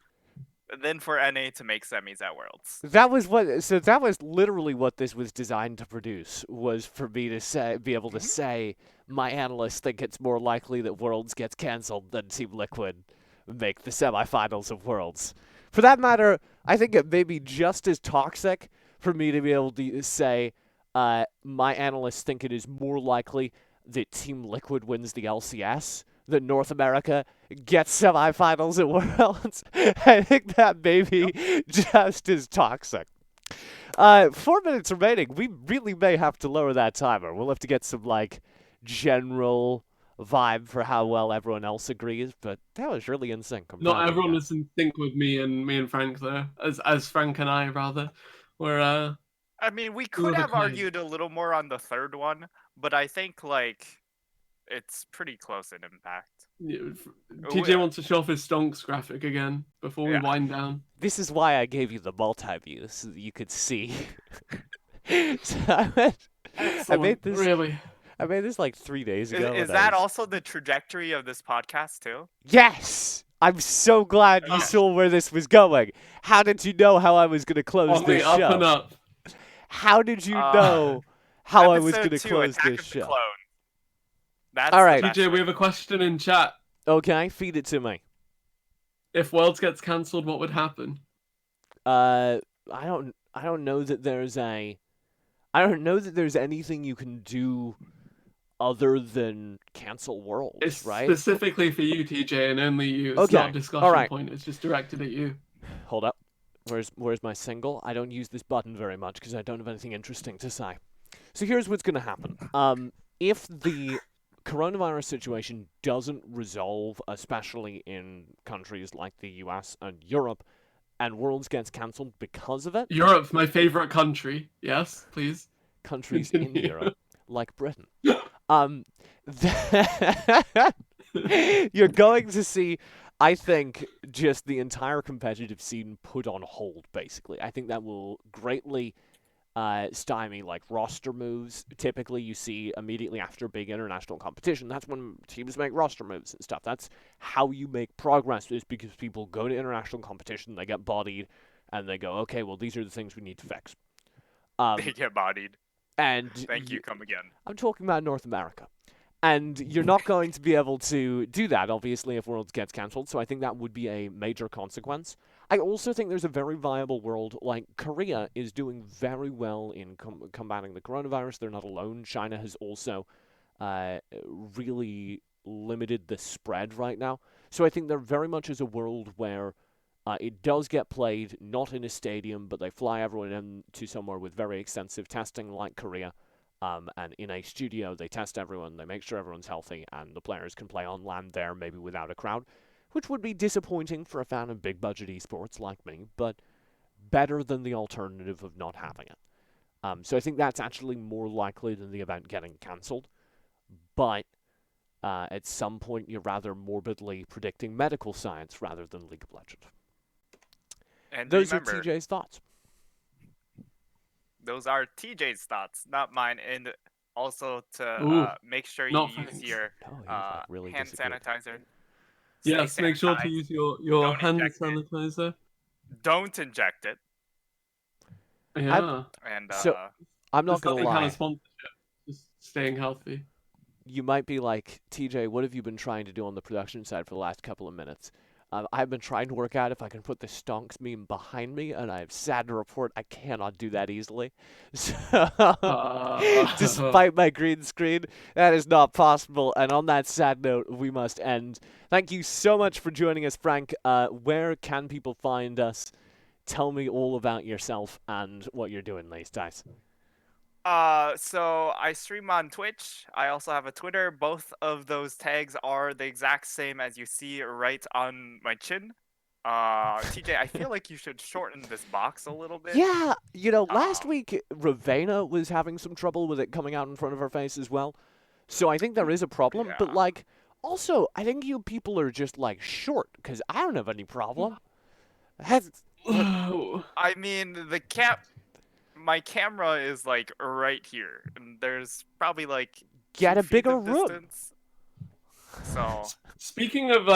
than for NA to make semis at Worlds. That was what. So that was literally what this was designed to produce. Was for me to say, be able to say, my analysts think it's more likely that Worlds gets canceled than Team Liquid make the semifinals of Worlds. For that matter, I think it may be just as toxic for me to be able to say, my analysts think it is more likely that Team Liquid wins the LCS than North America gets semifinals at Worlds. I think that may be just as toxic. 4 minutes remaining. We really may have to lower that timer. We'll have to get some, like, general vibe for how well everyone else agrees, but that was really in sync. I'm proud Not of you everyone guys. is in sync with me and Frank though. As Frank and I rather. We're I mean, we Who could are the have claims? argued a little more on the third one, but I think, like, it's pretty close in impact. TJ wants to show off his stonks graphic again before we Yeah. wind down. This is why I gave you the multi-view, so that you could see. So I Excellent. made this. Really. I made this like 3 days ago. Is and I that was- also the trajectory of this podcast, too? Yes! I'm so glad you Okay. saw where this was going. How did you know how I was going to close On this the up show? and up. How did you know how I was Episode going to 2, close Attack this of the show? Clone. That's All the right. best TJ, we way. have a question in chat. Okay, feed it to me. If Worlds gets cancelled, what would happen? I don't know that there's anything you can do other than cancel Worlds, It's right? specifically for you, TJ, and only you. It's Okay, not a discussion alright. point. It's just directed at you. Hold up. Where's my single? I don't use this button very much because I don't have anything interesting to say. So here's what's going to happen. If the coronavirus situation doesn't resolve, especially in countries like the US and Europe, and Worlds gets cancelled because of it, Europe's my favorite country. Yes, please. countries in Continue. Europe, like Britain, you're going to see, I think, just the entire competitive scene put on hold, basically. I think that will greatly stymie, like, roster moves. Typically, you see immediately after big international competition, that's when teams make roster moves and stuff. That's how you make progress, is because people go to international competition, they get bodied, and they go, okay, well, these are the things we need to fix. They get bodied. And Thank you, come again. I'm talking about North America. And you're not going to be able to do that, obviously, if Worlds gets cancelled, so I think that would be a major consequence. I also think there's a very viable world, like Korea is doing very well in combating the coronavirus. They're not alone. China has also really limited the spread right now. So I think there very much is a world where it does get played, not in a stadium, but they fly everyone into somewhere with very extensive testing, like Korea. And in a studio, they test everyone, they make sure everyone's healthy, and the players can play on land there, maybe without a crowd, which would be disappointing for a fan of big-budget esports like me, but better than the alternative of not having it. So I think that's actually more likely than the event getting cancelled. But at some point, you're rather morbidly predicting medical science rather than League of Legends. And Those remember, are TJ's thoughts. those are TJ's thoughts, not mine. And also to Ooh, make sure you not use thanks. your Oh, he was, like, really hand disagreed. sanitizer. Yes, Stay make sure to sanitized. use your Don't hand inject it. sanitizer. Don't inject it. Yeah. And So- I'm not Just going to nothing kind lie. of sponsorship. Just staying healthy. You might be like, TJ, what have you been trying to do on the production side for the last couple of minutes? I've been trying to work out if I can put the stonks meme behind me, and I'm sad to report I cannot do that easily. So, despite my green screen, that is not possible. And on that sad note, we must end. Thank you so much for joining us, Frank. Where can people find us? Tell me all about yourself and what you're doing these days. So I stream on Twitch. I also have a Twitter. Both of those tags are the exact same as you see right on my chin. TJ, I feel like you should shorten this box a little bit. Yeah, last Um, week, Ravena was having some trouble with it coming out in front of her face as well. So I think there is a problem, but, Yeah. like, Also, I think you people are just like short, because I don't have any problem. Has, I mean, my camera is like right here, and there's probably like Get 2 a feet bigger of room. distance. So Speaking of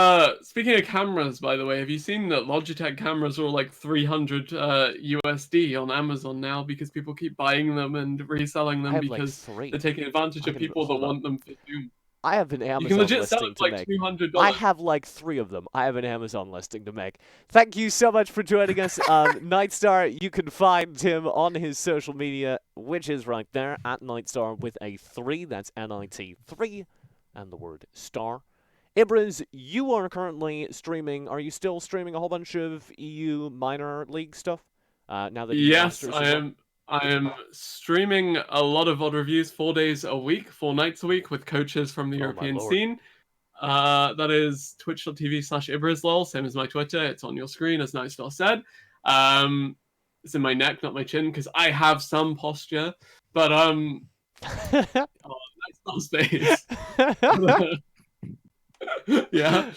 cameras, by the way, have you seen that Logitech cameras are all like 300 USD on Amazon now because people keep buying them and reselling I them have like because 3. they're taking advantage I of can people that hold up. want them for Doom. I have an You can Amazon legit sell listing it to for like make. $200. I have like 3 of them. I have an Amazon listing to make. Thank you so much for joining us. Nightstar, you can find him on his social media, which is right there, at Nightstar with a 3. That's NIT3 and the word star. Ibriz, you are currently streaming. Are you still streaming a whole bunch of EU minor league stuff? Now that EU Yes, Masters I is up? am. I am streaming a lot of odd reviews 4 days a week, 4 nights a week with coaches from the Oh, my European lord. scene. That is twitch.tv/IbrizLol, same as my Twitter. It's on your screen, as Nightstar said. It's in my neck, not my chin, because I have some posture. But Nightstar's face. Yeah.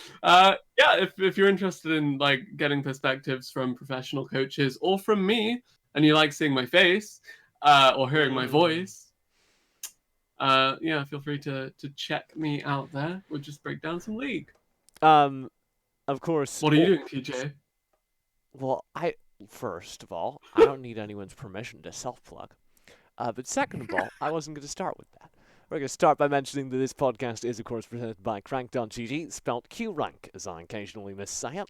If you're interested in like getting perspectives from professional coaches or from me, and you like seeing my face or hearing my voice, feel free to check me out there. We'll just break down some league. Of course. What are you doing, TJ? Well, first of all, I don't need anyone's permission to self-plug. But second of all, I wasn't going to start with that. We're going to start by mentioning that this podcast is, of course, presented by Qrank.gg, spelled Qrank, as I occasionally missay it.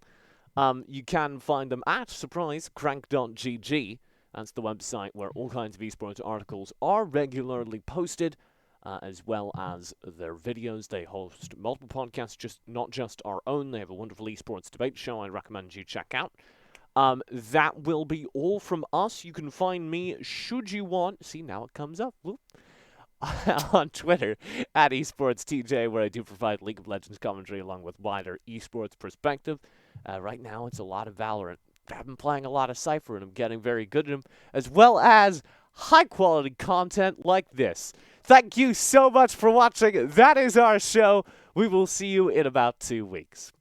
You can find them at, surprise, Qrank.gg. That's the website where all kinds of esports articles are regularly posted, as well as their videos. They host multiple podcasts, not just our own. They have a wonderful esports debate show I recommend you check out. That will be all from us. You can find me, should you want, see, now it comes up, whoop, on Twitter, at esportstj, where I do provide League of Legends commentary along with wider esports perspective. Right now, it's a lot of Valorant. I've been playing a lot of Cypher, and I'm getting very good at them, as well as high-quality content like this. Thank you so much for watching. That is our show. We will see you in about 2 weeks.